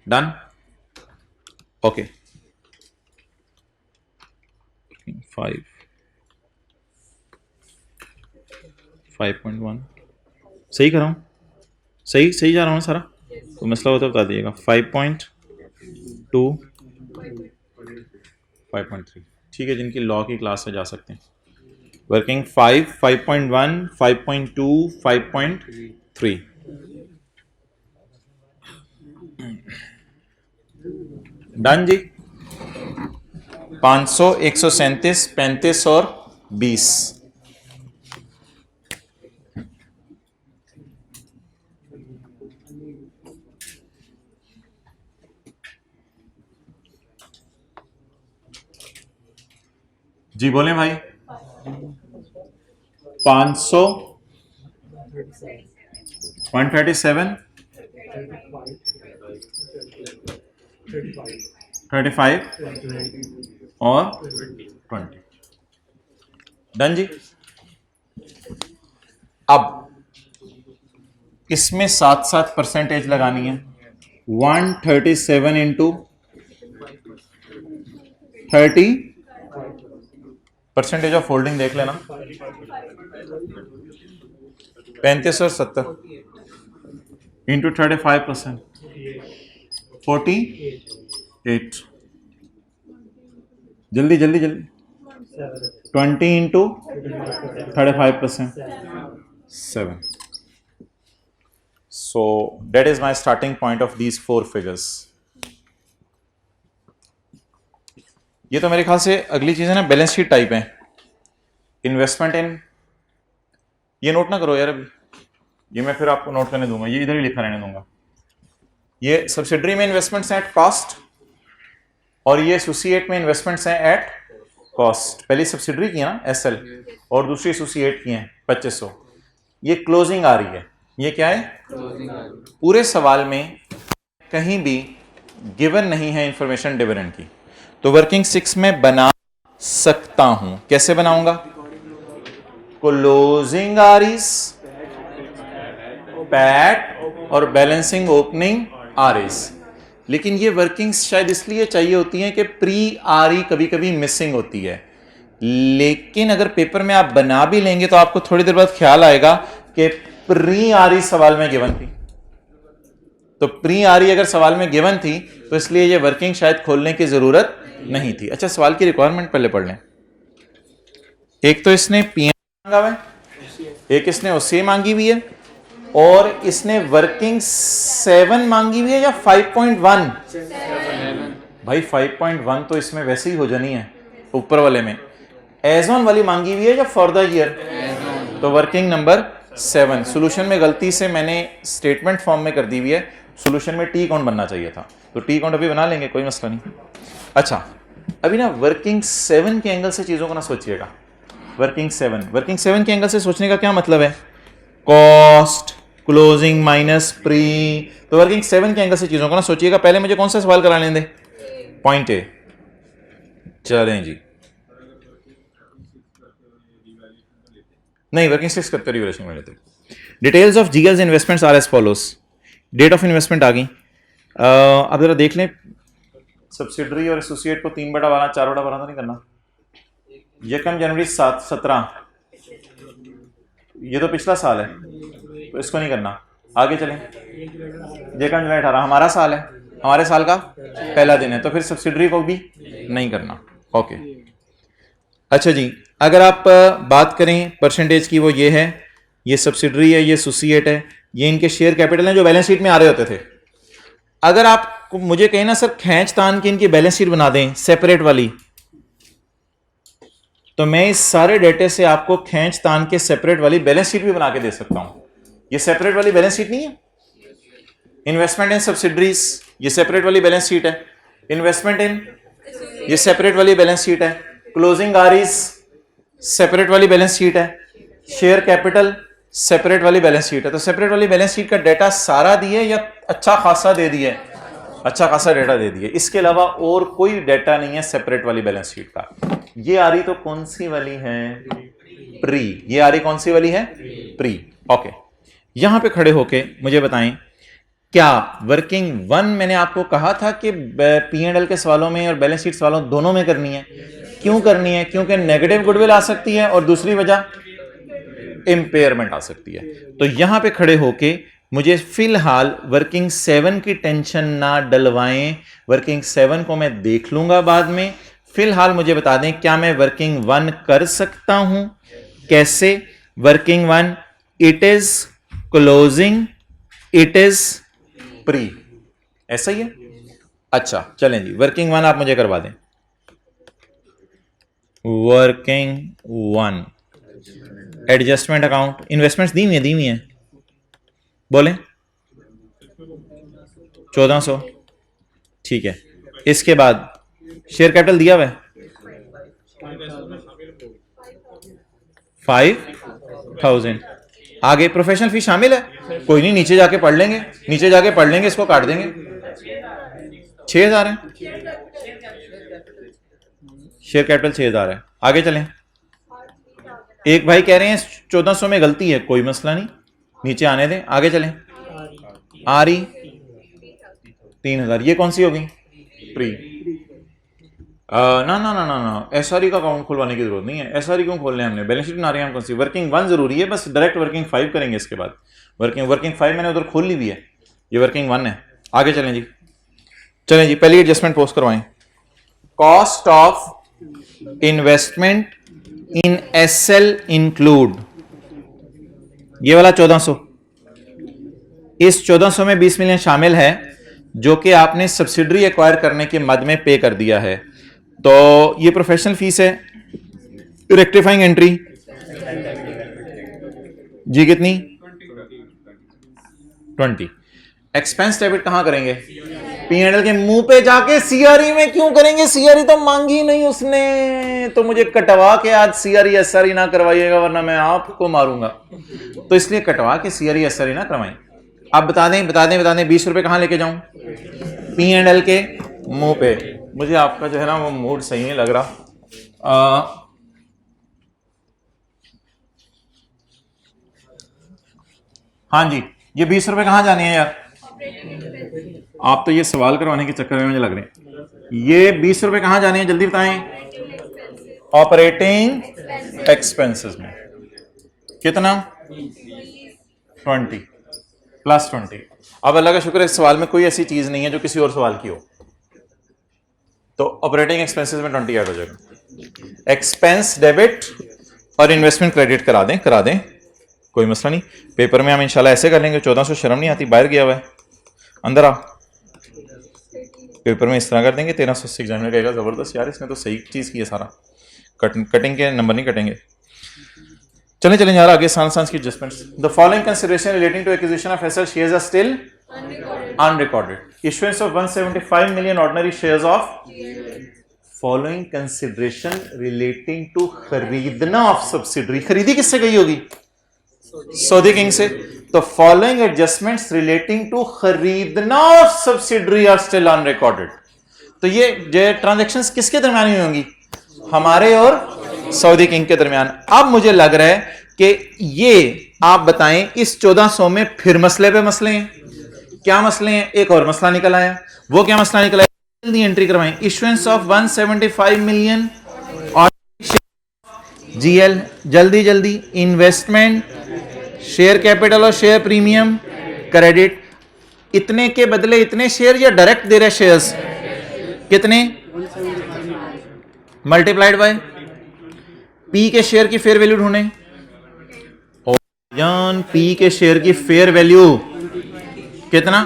डन। ओके 5.1 सही कर रहा हूं? सही जा रहा हूं सारा? तो मसला हो तो बता दीजिएगा। 5.2 5.3 ठीक है, जिनकी लॉ की क्लास से जा सकते हैं। वर्किंग 5, 5.1, 5.2, 5.3। डन जी। 500, 137, 35 और 20। जी बोले भाई। 500, 137, 35 और 20। डन जी। अब इसमें 7 परसेंटेज लगानी है। 137 इंटू 30 परसेंटेज ऑफ होल्डिंग देख लेना, 35 और 70 इंटू 35%, 48, जल्दी जल्दी जल्दी, 20 into 35%, 7. So that is my starting point of these 4 figures. ये तो मेरे ख्याल से अगली चीज है ना, बैलेंस शीट टाइप है, इन्वेस्टमेंट इन, ये नोट ना करो यार अभी, ये मैं फिर आपको नोट करने दूंगा, ये इधर ही लिखा रहने दूंगा। ये सब्सिडरी में इन्वेस्टमेंट्स हैं एट कॉस्ट और ये एसोसिएट में इन्वेस्टमेंट्स हैं एट कॉस्ट। पहली सब्सिडरी की है ना एसएल और दूसरी एसोसिएट की है 2500। ये क्लोजिंग आ रही है, ये क्या है? पूरे सवाल में कहीं भी गिवन नहीं है इंफॉर्मेशन डिविडेंड की, तो वर्किंग 6 में बना सकता हूं। कैसे बनाऊंगा? क्लोजिंग आरईज, पैट और बैलेंसिंग ओपनिंग आरईज। लेकिन ये वर्किंग्स शायद इसलिए चाहिए होती हैं कि प्री आरई कभी कभी मिसिंग होती है, लेकिन अगर पेपर में आप बना भी लेंगे तो आपको थोड़ी देर बाद ख्याल आएगा कि प्री आरई सवाल में गिवन थी। तो प्री आरई अगर सवाल में गिवन थी तो इसलिए ये वर्किंग शायद खोलने की जरूरत नहीं थी। अच्छा, सवाल की रिक्वायरमेंट पहले पढ़ लें। एक तो इसने पीएम मांगा हुआ है, एक इसने ओसीए मांगी हुई है और इसने वर्किंग 7 मांगी हुई है या 5.1? भाई 5.1 तो इसमें वैसे ही हो जानी है ऊपर वाले में। एज ऑन वाली मांगी हुई है या फॉर द ईयर? तो वर्किंग नंबर 7। सॉल्यूशन में गलती से मैंने स्टेटमेंट फॉर्म में कर दी हुई है, सॉल्यूशन में टी काउंट बनना चाहिए था, तो टी काउंट अभी बना लेंगे, कोई मसला नहीं। अच्छा, अभी ना वर्किंग 7 के एंगल से चीजों को ना सोचिएगा। वर्किंग 7 के एंगल से सोचने का क्या मतलब है? Cost, closing minus pre. तो वर्किंग 7 के एंगल से चीजों को ना सोचिएगा। पहले मुझे कौन सा सवाल करा लें दे? Point A. चलें जी, नहीं वर्किंग 6 करते रिवैल्यूएशन में लेते। Details of GLs investments are as follows. Date of investment आ गई। अब जरा देख लें, सब्सिडरी और एसोसिएट को 3/12 4/12 तो नहीं करना। 1 जनवरी 17, ये तो पिछला साल है तो इसको नहीं करना। आगे चलें, 1 जुलाई 18 हमारा साल है, हमारे साल का पहला दिन है, तो फिर सब्सिडरी को भी नहीं करना। ओके, अच्छा जी, अगर आप बात करें परसेंटेज की, वो ये है, ये सब्सिडरी है, ये एसोसिएट है, ये इनके शेयर कैपिटल हैं जो बैलेंस शीट में आ रहे होते थे। अगर आप मुझे कहें ना सर खींच तान के इनकी बैलेंस शीट बना दें सेपरेट वाली, तो मैं इस सारे डेटे से आपको खींच तान के सेपरेट वाली बैलेंस शीट भी बना के दे सकता हूं। ये सेपरेट वाली बैलेंस शीट नहीं है। इन्वेस्टमेंट इन सब्सिडरीज, ये सेपरेट वाली बैलेंस शीट है। इन्वेस्टमेंट इन, ये सेपरेट वाली बैलेंस शीट है। क्लोजिंग आरईज, सेपरेट वाली बैलेंस शीट है। शेयर कैपिटल, सेपरेट वाली बैलेंस शीट है। तो सेपरेट वाली बैलेंस शीट का डेटा सारा दिए या अच्छा खासा दे दिया? अच्छा खासा डेटा दे दिए। इसके अलावा और कोई डेटा नहीं है सेपरेट वाली बैलेंस शीट का। ये आ रही तो कौन सी वाली है? प्री। ये आ रही कौन सी वाली है? प्री। ओके, यहां पे खड़े होके मुझे बताएं, क्या वर्किंग 1 मैंने आपको कहा था कि P&L के सवालों में और बैलेंस शीट सवालों दोनों में करनी है? क्यों करनी है? क्योंकि नेगेटिव गुडविल आ सकती है और दूसरी वजह इंपेयरमेंट आ सकती है। तो यहां पे खड़े होके मुझे फिलहाल वर्किंग 7 की टेंशन ना डलवाएं। वर्किंग 7 को मैं देख लूंगा बाद में। फिलहाल मुझे बता दें, क्या मैं वर्किंग 1 कर सकता हूं? कैसे? Working 1, it is closing, it is pre, ऐसा ही है। अच्छा चलें जी, वर्किंग 1 आप मुझे करवा दें। वर्किंग 1 एडजस्टमेंट अकाउंट, इन्वेस्टमेंट्स दी हुई है, बोले 1400, ठीक है। इसके बाद शेयर कैपिटल दिया हुआ है 5000। आगे प्रोफेशनल फीस शामिल है? कोई नहीं, नीचे जाके पढ़ लेंगे, नीचे जाके पढ़ लेंगे, इसको काट देंगे। 6000 है शेयर कैपिटल, 6000 है। आगे चलें। एक भाई कह रहे हैं 1400 में गलती है, कोई मसला नहीं, नीचे आने दें। आगे चलें। आरी 3000, ये कौन सी होगी? प्री। ना ना ना ना ना, एसआरई का अकाउंट खुलवाने की जरूरत नहीं है। एसआरई क्यों खोलने हैं हमने, बैलेंस शीट बना रहे हैं हम कौन सी, वर्किंग 1 जरूरी है, बस डायरेक्ट वर्किंग 5 करेंगे इसके बाद। वर्किंग 5 मैंने उधर खोल ली भी है, ये वर्किंग 1 है। आगे चलें जी, चलें जी, पहली एडजस्टमेंट पोस्ट करवाएं। Cost of investment in SL include, ये वाला 1400, इस 1400 में 20 मिलियन शामिल है जो कि आपने सब्सिडरी एक्वायर करने के मद में पे कर दिया है। तो ये प्रोफेशनल फीस है। रेक्टिफाइंग एंट्री जी कितनी, 20। एक्सपेंस डेबिट कहां करेंगे, पीएनएल के मुंह पे जाके। सीआरई में क्यों करेंगे, सीआरई तो मांगी नहीं उसने, तो मुझे कटवा के आज सीआरई एसआरई ना करवाइएगा वरना मैं आपको मारूंगा, तो इसलिए कटवा के सीआरई एसआरई ना करवाएं। आप बता दें 20 रुपए कहां लेके जाऊं, पीएनएल के मुंह पे। मुझे आपका जो है ना वो मूड सही नहीं लग रहा। हाँ जी, ये 20 रुपए कहां जाने हैं यार, आप तो ये सवाल करवाने के चक्कर में मुझे लग रहे हैं। ये 20 रुपए कहां जाने हैं, जल्दी बताएं। ऑपरेटिंग एक्सपेंसेस में कितना, 20 प्लस 20। अब अल्लाह का शुक्र है इस सवाल में कोई ऐसी चीज नहीं है जो किसी और सवाल की हो, तो ऑपरेटिंग एक्सपेंसेस में 20 ऐड हो जाएगा। एक्सपेंस डेबिट और इन्वेस्टमेंट क्रेडिट करा दें, कोई मसला नहीं। पेपर में हम इंशाल्लाह ऐसे कर लेंगे। 1400 शर्म नहीं आती, बाहर गया हुआ है, अंदर आ। पेपर में इस तरह कर देंगे, 1380 एग्जामिनर कहेगा जबरदस्त यार इसने तो सही चीज की है, सारा कटिंग के नंबर नहीं कटेंगे। चलें यार आगे, सांस की adjustments. The following consideration relating to acquisition of SL shares are still unrecorded. Issuance of 175 million ordinary shares of, following consideration relating to खरीदना ऑफ सब्सिडरी, खरीदी किससे गई होगी, सऊदी किंग से। तो फॉलोइंग एडजस्टमेंट्स रिलेटिंग टू खरीदना of subsidiary are still unrecorded. तो ये ट्रांजैक्शंस किसके दरमियान हुई होंगी, हमारे और सऊदी किंग के दरमियान। अब मुझे लग रहा है कि ये आप बताएं इस 1400 में फिर मसले पे मसले हैं। क्या मसले हैं, एक और मसला निकल आया, वो क्या मसला निकल आया, जल्दी एंट्री करवाएं। इशुएंस ऑफ 175 मिलियन और जीएल, जल्दी। इन्वेस्टमेंट, शेयर कैपिटल और शेयर प्रीमियम क्रेडिट, इतने के बदले इतने शेयर या डायरेक्ट दे रहे शेयर्स, कितने, मल्टीप्लाइड बाय पी के शेयर की फेयर वैल्यू ढूंढें। जान पी के शेयर की फेयर वैल्यू कितना,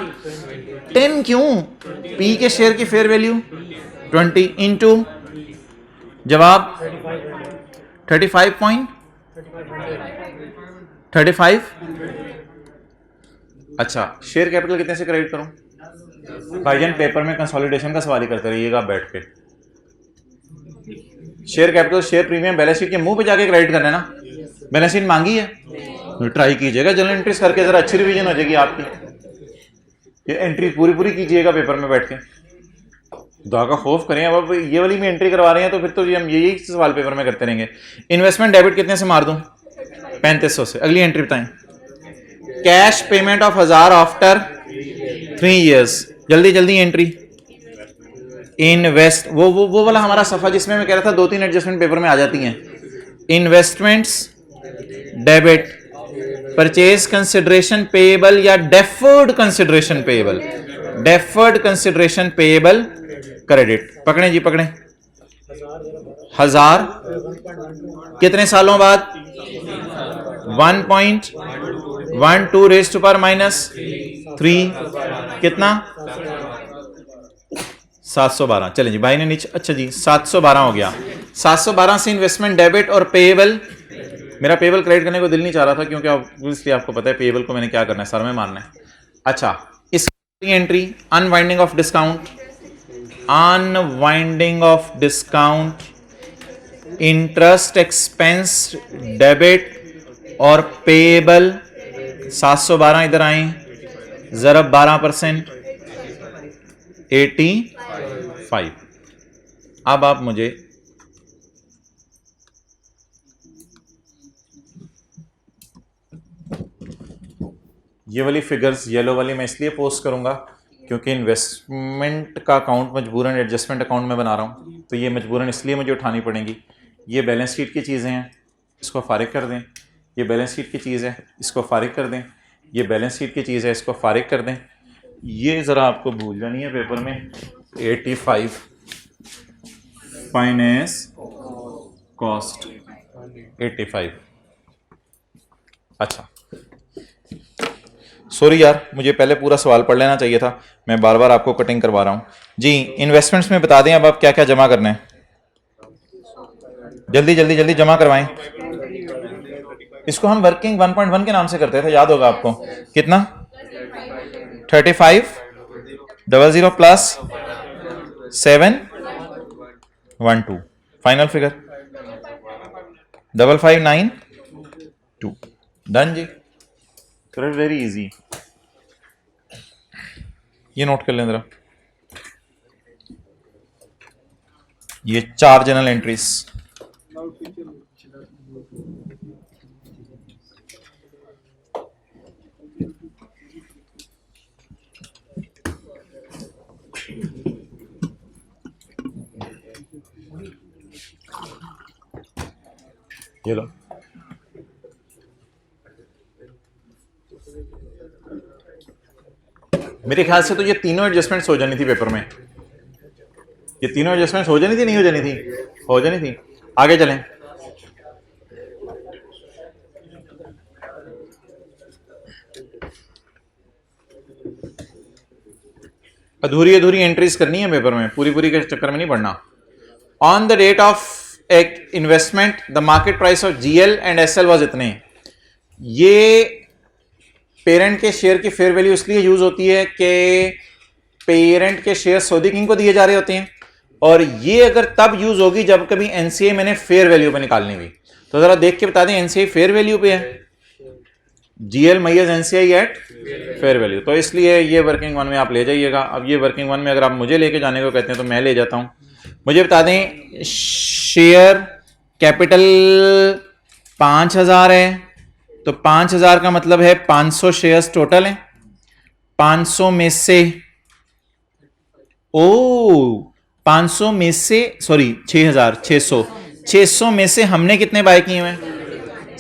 10 क्यों, पी के शेयर की फेयर वैल्यू 20 इंटू, जवाब 35.35। अच्छा, शेयर कैपिटल कितने से क्रेडिट करूं, भाईजान पेपर में कंसोलिडेशन का सवाल ही करते रहिएगा बैठ के। Share capital share premium balance sheet के मुंह पे जाके क्रेडिट करना है ना, बैलेंस शीट मांगी है तो ट्राई कीजिएगा, जनरल एंट्रीज करके जरा अच्छी रिवीजन हो जाएगी आपकी। ये एंट्री पूरी कीजिएगा पेपर में बैठ के, दुआ का खौफ करें। अब ये वाली में एंट्री करवा रहे हैं तो फिर तो हम यही सवाल पेपर में करते रहेंगे। इन्वेस्टमेंट डेबिट कितने से मार दूं, 3500 से। अगली एंट्री बताएं, cash payment of 1000 after 3 years, जल्दी एंट्री। इन्वेस्ट, वो वाला हमारा सफा जिसमें मैं कह रहा था 2-3 एडजस्टमेंट पेपर में आ जाती हैं। Investments debit, purchase consideration payable या deferred consideration payable, deferred consideration payable credit. पकड़े जी पकड़े, 1000 कितने सालों बाद, 1.12 रेज़ टू पावर -3 कितना, 712। चलें जी भाई ने नीचे, अच्छा जी 712 हो गया। 712 से इन्वेस्टमेंट डेबिट और पेएबल, मेरा पेएबल क्रेडिट करने को दिल नहीं चाह रहा था क्योंकि इसलिए आपको पता है पेएबल को मैंने क्या करना है, सर में मारना है। अच्छा, इसकी entry unwinding of discount, interest expense debit और पेएबल 712 इधर आए, जरब 12%, 85। अब आप मुझे ये वाली फिगर्स येलो वाली मैं इसलिए पोस्ट करूंगा क्योंकि इन्वेस्टमेंट का अकाउंट मजबूरन एडजस्टमेंट अकाउंट में बना रहा हूँ, तो ये मजबूरन इसलिए मुझे उठानी पड़ेंगी। ये बैलेंस शीट की चीज़ें हैं, इसको फारिग कर दें। ये बैलेंस शीट की चीज़ है, इसको फारिग कर दें। ये बैलेंस शीट की चीज़ है, इसको फारिग कर दें। ये ज़रा आपको भूल जानी है पेपर में, 85 फाइनेंस कॉस्ट 85। अच्छा सॉरी यार, मुझे पहले पूरा सवाल पढ़ लेना चाहिए था, मैं बार बार आपको कटिंग करवा रहा हूँ जी। इन्वेस्टमेंट्स में बता दें अब आप क्या क्या जमा करना है, जल्दी जल्दी जल्दी जमा करवाएं। इसको हम वर्किंग 1.1 के नाम से करते थे, याद होगा आपको। कितना? 3500 प्लस 712 फाइनल फिगर 5592। डन जी, वेरी इजी। ये नोट कर लें जरा, ये 4 जनरल एंट्रीज। ये लो, मेरे ख्याल से तो ये तीनों एडजस्टमेंट्स हो जानी थी पेपर में। ये तीनों एडजस्टमेंट्स हो जानी थी, नहीं हो जानी थी? हो जानी थी। आगे चलें। अधूरी अधूरी एंट्रीज करनी है पेपर में, पूरी पूरी के चक्कर में नहीं पढ़ना। ऑन द डेट ऑफ एक investment the market price of GL and SL was इतने। ये पेरेंट के शेयर की फेयर वैल्यू इसलिए यूज होती है कि पेरेंट के शेयर सऊदी किंग को दिए जा रहे होते हैं, और ये अगर तब यूज होगी जब कभी एनसीए मैंने फेयर वैल्यू पे निकालनी हुई। तो जरा देख के बता दें, एनसीए फेयर वैल्यू पे है, GL measures NCI at fair value, तो इसलिए ये वर्किंग वन में आप ले जाइएगा। अब ये वर्किंग वन में अगर आप मुझे लेके जाने को कहते हैं तो मैं ले जाता हूं। मुझे बता दें शेयर कैपिटल 5000 है, तो 5000 का मतलब है 500 शेयर्स टोटल हैं। 500 में से 500 में से सॉरी 600 में से हमने कितने बाय किए हुए हैं?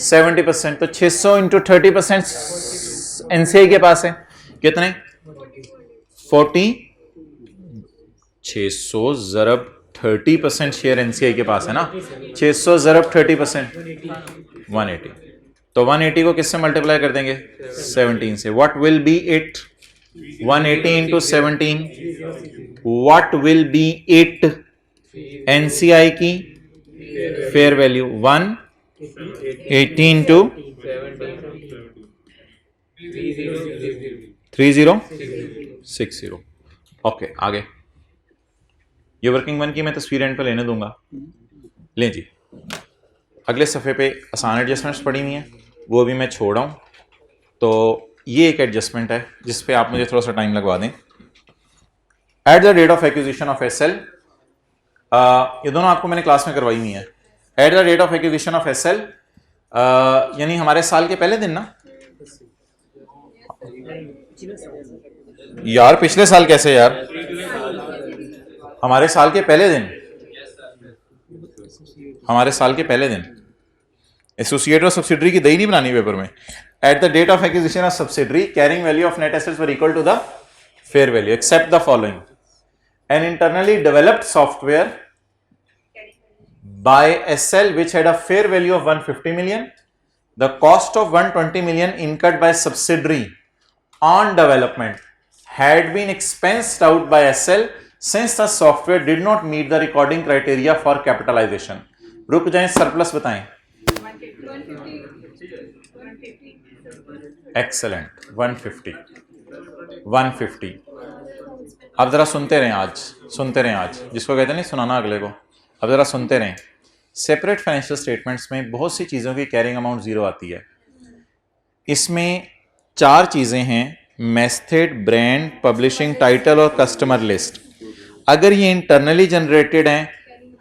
70%। तो 600 इंटू 30% एनसीआई के पास है कितने? 40। 600 ज़रब 30% शेयर एनसीआई के पास है ना। 600 ज़रब 30% 180। तो 180 को किससे मल्टीप्लाई कर देंगे? 17 से। What will be it? 180 into 17। What will be it? NCI की फेयर वैल्यू 180 इंटू 3060। ओके आगे। ये वर्किंग वन की मैं तस्वीर एंड पे लेने दूंगा। लें जी, अगले सफ़े पे आसान एडजस्टमेंट्स पड़ी हुई हैं, वो भी मैं छोड़ रहा हूँ। तो ये एक एडजस्टमेंट है जिस पे आप मुझे थोड़ा सा टाइम लगवा दें। At the date of acquisition of SL, ये दोनों आपको मैंने क्लास में करवाई हुई है। At the date of acquisition of SL यानी हमारे साल के पहले दिन ना यार, पिछले साल कैसे यार? हमारे साल के पहले दिन, हमारे साल के पहले दिन। एसोसिएट और सब्सिडरी की दही नहीं बनानी पेपर में। At the date of acquisition of subsidiary carrying value of net assets were equal to the fair value except the following: an internally developed software by SL which had a fair value of 150 million, the cost of 120 million incurred by subsidiary on development had been expensed out by SL since the software did not meet the recording criteria for capitalization. रुक जाएं, surplus बताएं। Excellent, 150। अब जरा सुनते रहें आज, जिसको कहते हैं नहीं सुनाना अगले को। अब जरा सुनते रहें। सेपरेट फाइनेंशियल स्टेटमेंट्स में बहुत सी चीज़ों की कैरिंग अमाउंट ज़ीरो आती है। इसमें 4 चीज़ें हैं: मेथड, ब्रांड, पब्लिशिंग टाइटल और कस्टमर लिस्ट। अगर ये इंटरनली जनरेटेड हैं,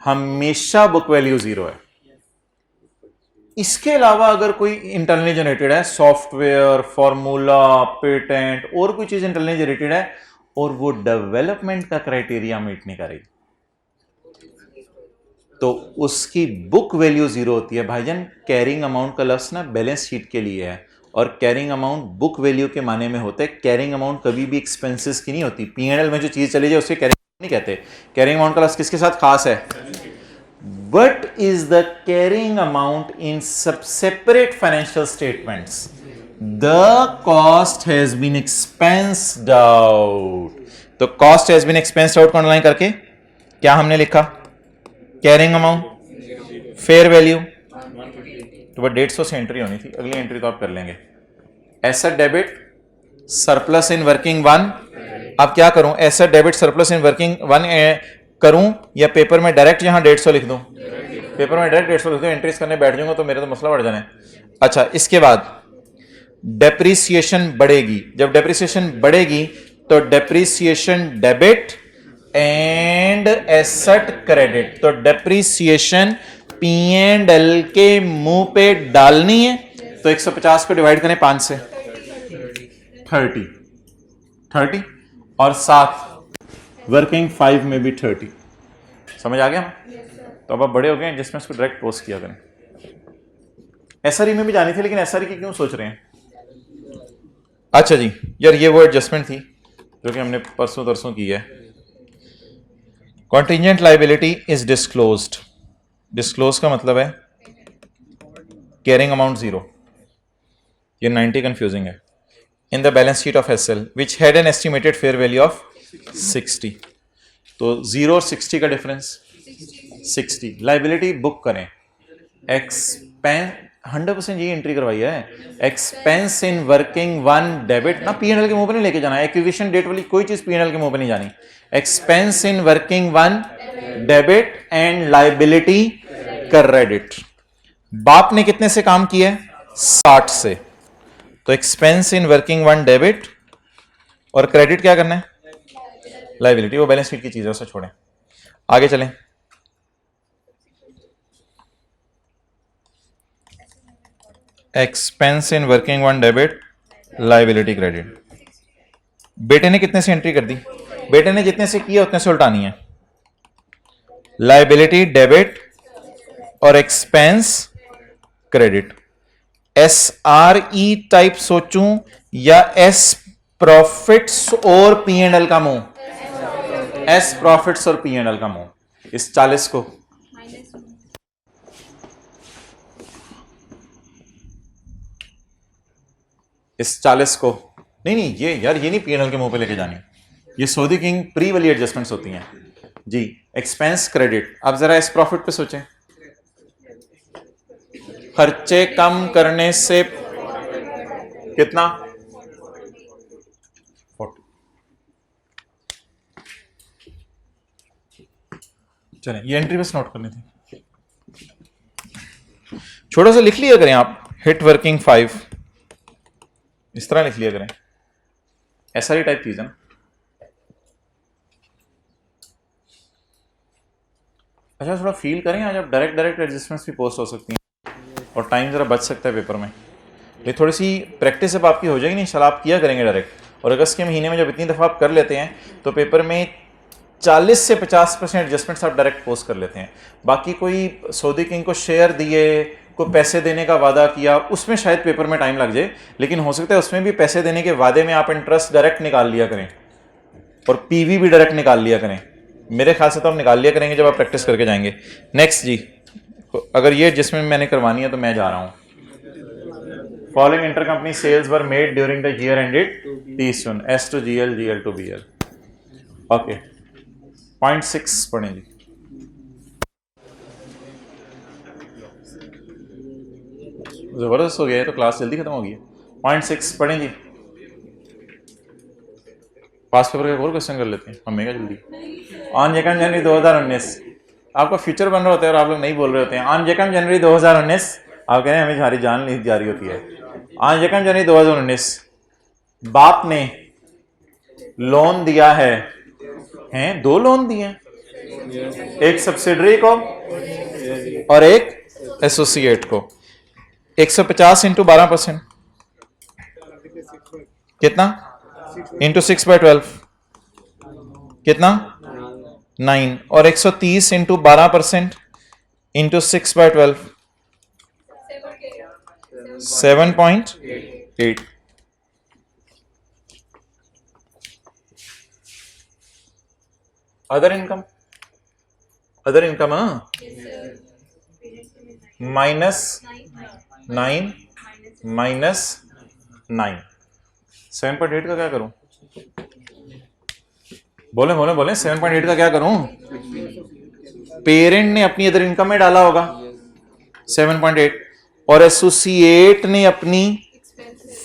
हमेशा बुक वैल्यू ज़ीरो है। इसके अलावा अगर कोई इंटरनली जनरेटेड है, सॉफ्टवेयर, फॉर्मूला, पेटेंट और कोई चीज़ इंटरनली जनरेटेड है और वो डेवलपमेंट का क्राइटेरिया मीट नहीं करेगी तो उसकी बुक वैल्यू 0 होती है। भाईजान कैरिंग अमाउंट का लफ्ज ना बैलेंस शीट के लिए है और कैरिंग अमाउंट बुक वैल्यू के माने में होता है। कैरिंग अमाउंट कभी भी एक्सपेंसेस की नहीं होती। P&L में जो चीज चली जाए उसे कैरिंग नहीं कहते। कैरिंग अमाउंट का लफ्ज किसके साथ खास है? What is the carrying amount in separate financial statements? The cost has been expensed out. तो cost has been expensed out को अंडरलाइन करके क्या हमने लिखा? कैरिंग अमाउंट, फेयर वैल्यू, तो वह 150 से एंट्री होनी थी। अगली एंट्री तो आप कर लेंगे। Asset debit surplus in working 1। अब क्या करूं? Asset debit surplus in working 1 करूं या पेपर में डायरेक्ट यहां 150 लिख दूं? पेपर में डायरेक्ट 150 लिख दूं, एंट्रीज करने बैठ जाऊंगा तो मेरे तो मसला बढ़ जाना है। अच्छा, इसके बाद डेप्रिसिएशन बढ़ेगी। जब डेप्रिसिएशन बढ़ेगी तो depreciation debit and asset credit. तो डेप्रिसिएशन P&L के मुंह पे डालनी है तो 150 को डिवाइड करें 5 से 30 और साथ वर्किंग 5 में भी 30। समझ आ गया? तो अब आप बड़े हो गए जिसमें इसको डायरेक्ट पोस्ट किया करें। एसआरई में भी जानी थी लेकिन एसआरई की क्यों सोच रहे हैं? अच्छा जी यार, ये वो एडजस्टमेंट थी जो कि हमने परसों तरसों की है। Contingent liability is disclosed. Disclose का मतलब है कैरिंग अमाउंट 0। ये 90 कंफ्यूजिंग है। In the balance sheet of SL which had an estimated fair value of 60। तो 0 और 60 का डिफरेंस 60। लाइबिलिटी बुक करें। एक्सपेंस 100% ये एंट्री करवाई है। एक्सपेंस इन वर्किंग 1 डेबिट ना P&L के मुंह पे नहीं लेके जाना। एक्विजिशन डेट वाली कोई चीज P&L के मुंह पे नहीं जानी। Expense in working 1 debit and liability credit. बाप ने कितने से काम किया है? 60 से। तो एक्सपेंस इन वर्किंग 1 डेबिट और क्रेडिट क्या करना है? लाइबिलिटी। वो बैलेंस शीट की चीज है, उसे छोड़ें, आगे चलें। एक्सपेंस इन वर्किंग 1 डेबिट लाइबिलिटी क्रेडिट। बेटे ने कितने से एंट्री कर दी? बेटे ने जितने से किया उतने से उल्टानी है। लाइबिलिटी डेबिट और एक्सपेंस क्रेडिट। SRE टाइप सोचूं या S प्रॉफिट्स और P&L का मुंह? S प्रॉफिट्स और P&L का मुंह। इस 40 को नहीं ये यार, ये नहीं P&L के मुंह पे लेके जानी। ये सऊदी किंग प्री वाली एडजस्टमेंट्स होती हैं जी। Expense credit. अब जरा इस प्रॉफिट पे सोचें। खर्चे कम करने से कितना? 40। चलें, ये एंट्री बस नोट करनी थी। छोटा सा लिख लिया करें आप, हिट वर्किंग 5 इस तरह लिख लिया करें। एसआरई टाइप चीज है ना। अच्छा, थोड़ा फील करें आज आप डायरेक्ट एडजस्टमेंट्स भी पोस्ट हो सकती हैं और टाइम जरा बच सकता है पेपर में। ये थोड़ी सी प्रैक्टिस अब आपकी हो जाएगी नहीं, इंशाल्लाह आप किया करेंगे डायरेक्ट। और अगस्त के महीने में जब इतनी दफ़ा आप कर लेते हैं तो पेपर में 40 से 50% एडजस्टमेंट्स आप डायरेक्ट पोस्ट कर लेते हैं। बाकी कोई सऊदी किंग को शेयर दिए, कोई पैसे देने का वादा किया, उसमें शायद पेपर में टाइम लग जाए, लेकिन हो सकता है उसमें भी पैसे देने के वादे में आप इंटरेस्ट डायरेक्ट निकाल लिया करें और पीवी भी डायरेक्ट निकाल लिया करें। मेरे ख्याल से तो हम निकाल लिया करेंगे जब आप प्रैक्टिस करके जाएंगे। नेक्स्ट जी, अगर ये जिसमें मैंने करवानी है तो मैं जा रहा हूँ। Following intercompany sales were made during the year ended 30 June. S to GL, GL to BL। Okay, 0.6 पढ़ें जी। जबरदस्त हो गया है, तो क्लास जल्दी खत्म हो गई है। 0.6 पढ़ें जी। पास पेपर का और क्वेश्चन कर लेते हैं, हम जल्दी। ऑन 2 जनवरी 2019 आपका फ्यूचर बन रहा होता है और आप लोग नहीं बोल रहे होते हैं। ऑन 2 जनवरी 2019 आप कह रहे हैं हमें हमारी जान नहीं जारी होती है। ऑन 2 जनवरी 2019 बाप ने लोन दिया है, हैं 2 लोन दिए हैं, एक सब्सिडरी को और एक एसोसिएट को। 150 इंटू 12% कितना? इंटू 6/12 कितना 9 और 130 इंटू 12% इंटू 6/12 7.8। अदर इनकम -9 -9 7.8 का क्या करूं? बोले 7.8 का क्या करूं? पेरेंट ने अपनी अदर इनकम में डाला होगा 7.8 और एसोसिएट ने अपनी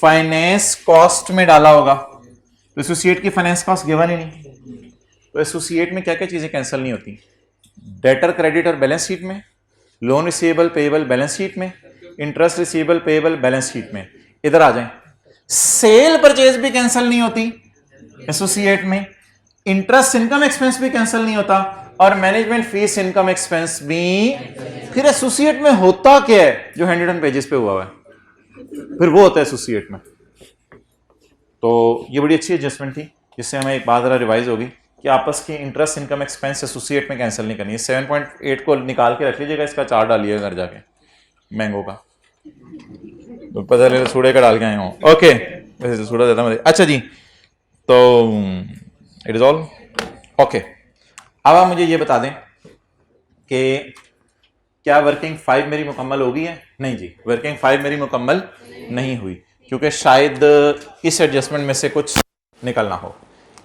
फाइनेंस कॉस्ट में डाला होगा। तो एसोसिएट की फाइनेंस कॉस्ट गिवन ही नहीं, तो एसोसिएट में क्या क्या चीजें कैंसिल नहीं होती? डेटर क्रेडिट और बैलेंस शीट में, loan receivable payable balance sheet में, interest receivable payable balance sheet में। इधर आ जाएं, सेल परचेज भी कैंसिल नहीं होती एसोसिएट में, इंटरेस्ट इनकम एक्सपेंस भी कैंसिल नहीं होता और मैनेजमेंट फीस इनकम एक्सपेंस भी। फिर एसोसिएट में होता क्या है जो 100 पेजेस पे हुआ है? फिर वो होता है एसोसिएट में। तो ये बड़ी अच्छी एडजस्टमेंट थी जिससे हमें एक बात जरा रिवाइज होगी कि आपस की इंटरेस्ट इनकम एक्सपेंस एसोसिएट में कैंसिल नहीं करनी है। 7.8 को निकाल के रख लीजिएगा, इसका चार्ट डालिएगा घर जाके मैंगो का, तो पता लगे सूड़े का डाल के आए हूँ। ओके, वैसे तो सूड़ा देता मैं। अच्छा जी, तो इट इज ऑल ओके। अब आप मुझे ये बता दें कि क्या वर्किंग 5 मेरी मुकम्मल हो गई है? नहीं जी, वर्किंग 5 मेरी मुकम्मल नहीं हुई क्योंकि शायद इस एडजस्टमेंट में से कुछ निकलना हो।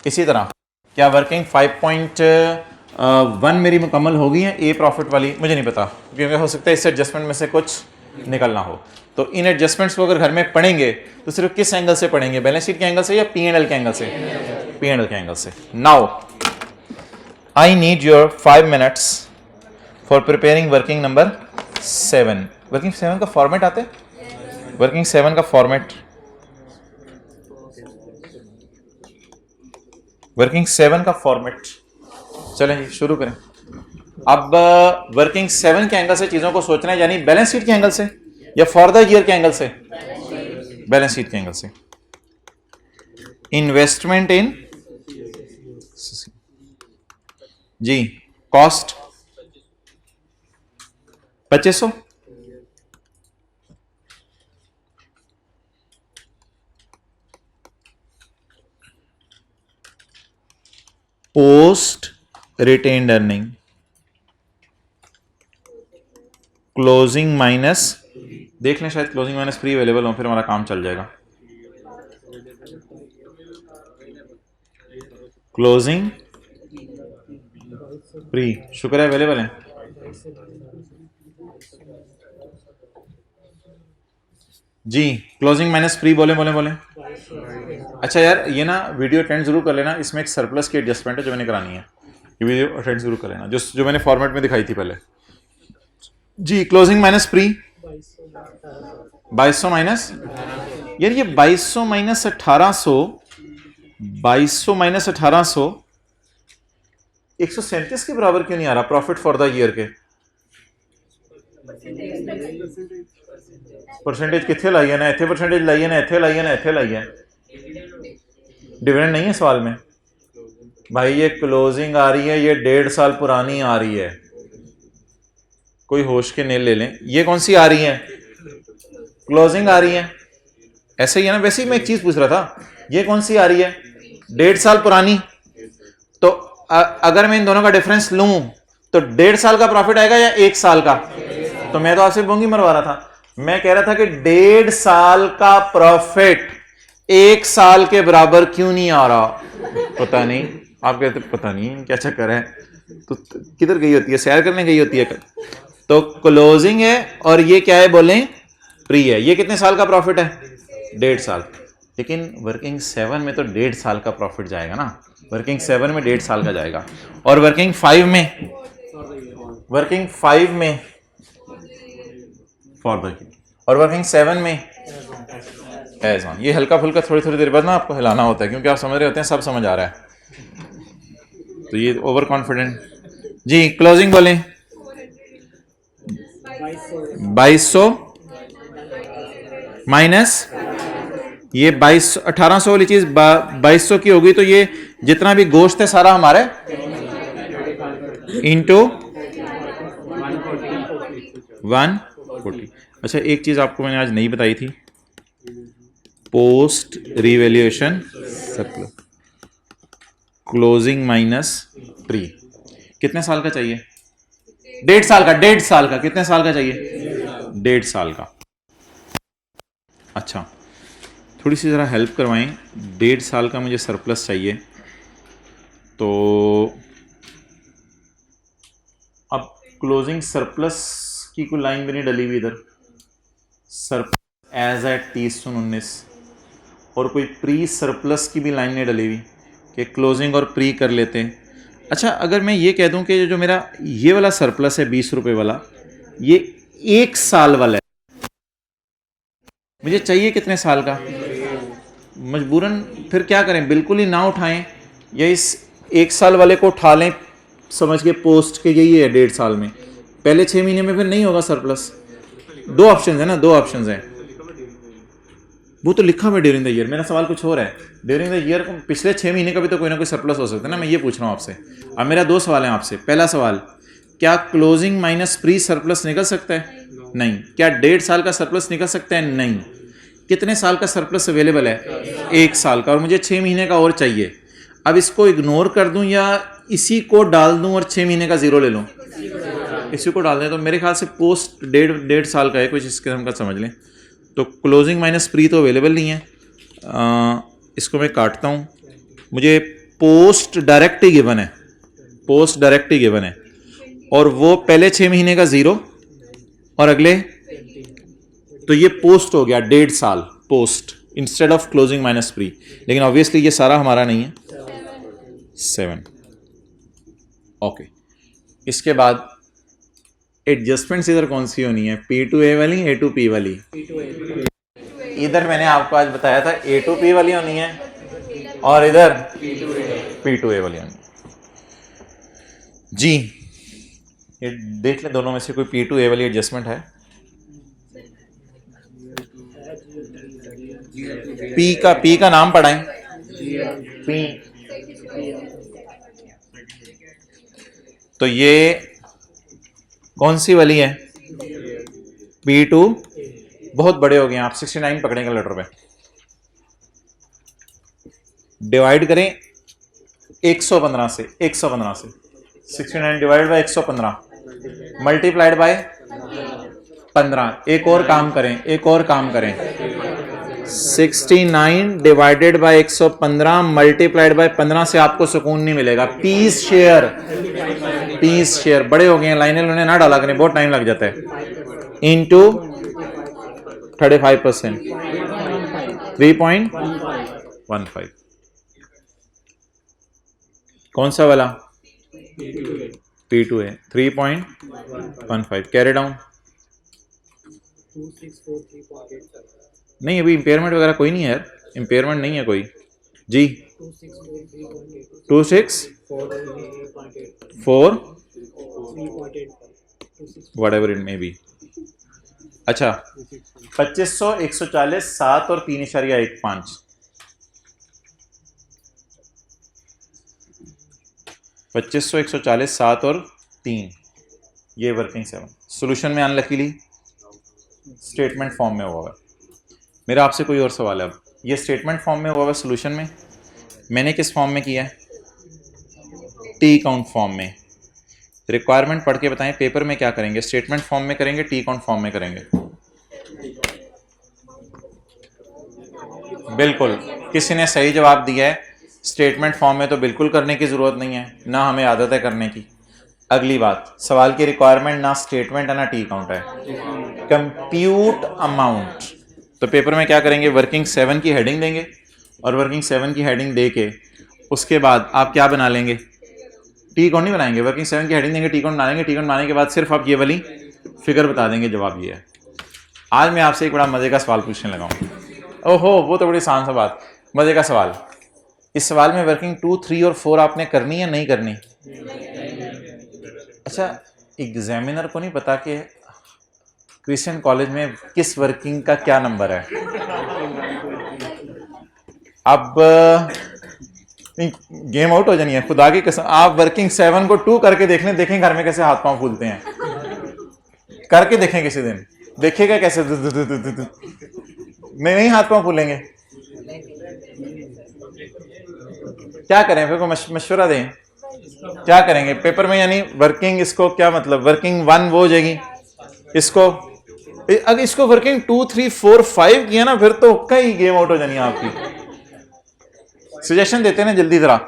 इसी तरह क्या वर्किंग 5.1 मेरी मुकम्मल हो गई है ए प्रॉफिट वाली? मुझे नहीं पता क्योंकि हो सकता है इस एडजस्टमेंट में से कुछ निकलना हो। तो इन एडजस्टमेंट्स को अगर घर में पढ़ेंगे तो सिर्फ किस एंगल से पढ़ेंगे? बैलेंस शीट के एंगल से या P&L के एंगल से? P&L के एंगल से। Now I need your 5 minutes for preparing working number 7। Working 7 का फॉर्मेट आते हैं? वर्किंग 7 का फॉर्मेट, वर्किंग 7 का फॉर्मेट, चलें जी शुरू करें। अब वर्किंग 7 के एंगल से चीजों को सोचना है, यानी बैलेंस शीट के एंगल से या फॉर द ईयर के एंगल से? बैलेंस शीट के एंगल से। Investment in G cost 2500, post retained earning closing minus, देख लें शायद क्लोजिंग माइनस फ्री अवेलेबल हो, फिर हमारा काम चल जाएगा। क्लोजिंग फ्री, शुक्र है अवेलेबल है। जी क्लोजिंग माइनस फ्री बोले। अच्छा यार, ये ना वीडियो अटेंड जरूर कर लेना, इसमें एक सरप्लस की एडजस्टमेंट है जो मैंने करानी है, ये वीडियो अटेंड जरूर कर लेना जो मैंने फॉर्मेट में दिखाई थी पहले। जी क्लोजिंग माइनस फ्री 2200 माइनस, यार ये 2200 माइनस 1800, 2200 माइनस 1800 137 के बराबर क्यों नहीं आ रहा प्रॉफिट फॉर द ईयर के? परसेंटेज कितने लाई है ना, इतने परसेंटेज लाई है ना, इतने लाई है ना, इतने लाई है। डिविडेंड नहीं है सवाल में भाई, ये क्लोजिंग आ रही है, ये 1.5 साल पुरानी आ रही है, कोई होश के नेल ले लें। ये कौन सी आ रही है? क्लोजिंग आ रही है, ऐसे ही है ना। वैसे ही मैं एक चीज पूछ रहा था, ये कौन सी आ रही है? 1.5 साल पुरानी। तो अगर मैं इन दोनों का डिफरेंस लूं तो 1.5 साल का प्रॉफिट आएगा या 1 साल का? तो मैं तो आपसे बोंगी मरवा रहा था, मैं कह रहा था कि 1.5 साल का प्रॉफिट 1 साल के बराबर क्यों नहीं आ रहा? पता नहीं, आप कहते पता नहीं क्या चक्कर है, तो किधर गई होती है? सैर करने गई होती है। तो क्लोजिंग है और ये क्या है बोलें? प्री है। ये कितने साल का प्रॉफिट है? 1.5 साल। लेकिन वर्किंग 7 में तो 1.5 साल का प्रॉफिट जाएगा ना, वर्किंग 7 में 1.5 साल का जाएगा। और वर्किंग 5 में फॉर द, और वर्किंग 7 में एज ऑन। ये हल्का फुल्का थोड़ी थोड़ी देर बाद ना आपको हिलाना होता है, क्योंकि आप समझ रहे होते हैं सब समझ आ रहा है, तो ये ओवर कॉन्फिडेंट। जी क्लोजिंग बोले 2200 माइनस ये 1800 वाली चीज 2200 की होगी, तो ये जितना भी गोश्त है सारा हमारा इंटू 140। अच्छा, एक चीज आपको मैंने आज नहीं बताई थी, post revaluation surplus closing minus pre. कितने साल का चाहिए? 1.5 साल का। 1.5 साल का। कितने साल का चाहिए? 1.5 साल का। अच्छा, थोड़ी सी ज़रा हेल्प करवाएं। 1.5 साल का मुझे सरप्लस चाहिए, तो अब क्लोजिंग सरप्लस की कोई लाइन भी नहीं डली हुई इधर, सरप्लस एज एट 30/19, और कोई प्री सरप्लस की भी लाइन नहीं डली हुई कि क्लोजिंग और प्री कर लेते हैं। अच्छा, अगर मैं ये कह दूं कि जो मेरा ये वाला सरप्लस है 20 रुपये वाला, ये 1 साल वाला है, मुझे चाहिए कितने साल का? मजबूरन फिर क्या करें, बिल्कुल ही ना उठाएं या इस 1 साल वाले को उठा लें समझ के पोस्ट के यही है 1.5 साल में, पहले 6 महीने में फिर नहीं होगा सरप्लस। 2 ऑप्शन है ना, 2 ऑप्शन है। वो तो लिखा हुआ ड्यूरिंग द ईयर, मेरा सवाल कुछ और है। ड्यूरिंग द ईयर पिछले 6 महीने का भी तो कोई ना कोई सरप्लस हो सकता है ना, मैं ये पूछ रहा हूँ आपसे। अब मेरा 2 सवाल हैं आपसे। पहला सवाल, क्या क्लोजिंग माइनस प्री सरप्लस निकल सकता है? नहीं। क्या 1.5 साल का सरप्लस निकल सकता है? नहीं। कितने साल का सरप्लस अवेलेबल है? 1 साल का, और मुझे 6 महीने का और चाहिए। अब इसको इग्नोर कर दूं या इसी को डाल दूं और 6 महीने का जीरो ले लूं? इसी को डाल दें, तो मेरे ख्याल से पोस्ट 1.5 साल का है, कुछ इस किस्म का समझ लें। तो क्लोजिंग माइनस प्री तो अवेलेबल नहीं है, इसको मैं काटता हूँ। मुझे पोस्ट डायरेक्ट ही गिवन है, पोस्ट डायरेक्ट ही गिवन है, और वो पहले 6 महीने का जीरो और अगले, तो ये पोस्ट हो गया 1.5 साल post instead of closing minus pre. लेकिन ऑब्वियसली ये सारा हमारा नहीं है। 7। ओके, इसके बाद एडजस्टमेंट्स इधर कौन सी होनी है? P2A वाली, A2P वाली? इधर मैंने आपको आज बताया था A2P वाली होनी है, और इधर P2A वाली होनी है। जी, ये देख ले दोनों में से कोई P2A वाली एडजस्टमेंट है? P का नाम पढ़ाएं। P, तो ये कौन सी वाली है? P2। बहुत बड़े हो गए आप, 69 पकड़े कैलकुलेटर पे, डिवाइड करें 115 से। 69 डिवाइड बाय 115 मल्टीप्लाइड बाय 15। एक और काम करें, 69 डिवाइडेड बाय 115 मल्टीप्लाइड बाय 15 से आपको सुकून नहीं मिलेगा। पीस शेयर बड़े हो गए हैं, लाइनें उन्हें ना डाला करें, बहुत टाइम लग जाता है। इंटू 35%, 3.15। कौन सा वाला? P2 है। 3.15 कैरी डाउन। नहीं, अभी इंपेयरमेंट वगैरह कोई नहीं है यार, इंपेयरमेंट नहीं है कोई जी। 264 व्हाटएवर इट मे बी। अच्छा, 2500, 140, 7 और 3.15। 2500, 140, 7 और 3, ये वर्किंग 7। सोल्यूशन में अनलकीली स्टेटमेंट फॉर्म में हुआ है। मेरा आपसे कोई और सवाल है। अब ये स्टेटमेंट फॉर्म में हुआ है, सोल्यूशन में मैंने किस फॉर्म में किया है? टी काउंट फॉर्म में। रिक्वायरमेंट पढ़ के बताएं, पेपर में क्या करेंगे? स्टेटमेंट फॉर्म में करेंगे, टी काउंट फॉर्म में करेंगे? बिल्कुल, किसी ने सही जवाब दिया है। स्टेटमेंट फॉर्म में तो बिल्कुल करने की ज़रूरत नहीं है, ना हमें आदत है करने की। अगली बात, सवाल की रिक्वायरमेंट ना स्टेटमेंट है ना टी काउंट है, कंप्यूट अमाउंट। तो पेपर में क्या करेंगे? वर्किंग 7 की हेडिंग देंगे, और वर्किंग 7 की हेडिंग दे के उसके बाद आप क्या बना लेंगे? टी काउंट नहीं बनाएंगे, वर्किंग 7 की हेडिंग देंगे, टी काउंट बना लेंगे। टी काउंट बनाने के बाद सिर्फ आप ये वाली फिगर बता देंगे, जवाब ये है। आज मैं आपसे एक बड़ा मजे का सवाल पूछने लगा हूँ। ओहो, वो तो बड़ी आसान सा बात, मजे का सवाल। इस सवाल में वर्किंग 2, 3 और 4 आपने करनी या नहीं करनी? अच्छा, एग्जामिनर को नहीं पता कि क्रिश्चियन कॉलेज में किस वर्किंग का क्या नंबर है। अब गेम आउट हो जानी है खुदा की कसम। आप वर्किंग 7 को 2 करके देख लें, देखें घर में कैसे हाथ पांव फूलते हैं। करके देखें किसी दिन, देखिएगा कैसे नहीं हाथ पांव फूलेंगे। क्या करें फिर को मशवरा दें, क्या करेंगे पेपर में? यानी वर्किंग इसको क्या मतलब, वर्किंग 1 वो हो जाएगी, इसको अगर इसको वर्किंग 2 3 4 5 किया ना फिर तो कई गेम आउट हो जानी है आपकी। सजेशन देते ना जल्दी जरा,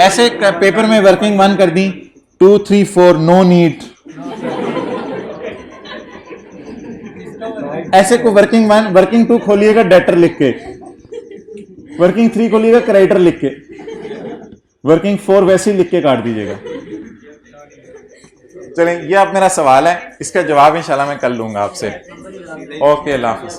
ऐसे पेपर में वर्किंग 1 कर दी, 2 3 4 नो नीड, ऐसे को वर्किंग 1 वर्किंग 2 खोलिएगा डेटर लिख के, वर्किंग 3 खोलिएगा क्राइटर लिख के, वर्किंग 4 वैसे ही लिख के काट दीजिएगा। चलें, ये अब मेरा सवाल है, इसका जवाब इंशाल्लाह मैं कल लूंगा आपसे। ओके, अल्लाह हाफिज।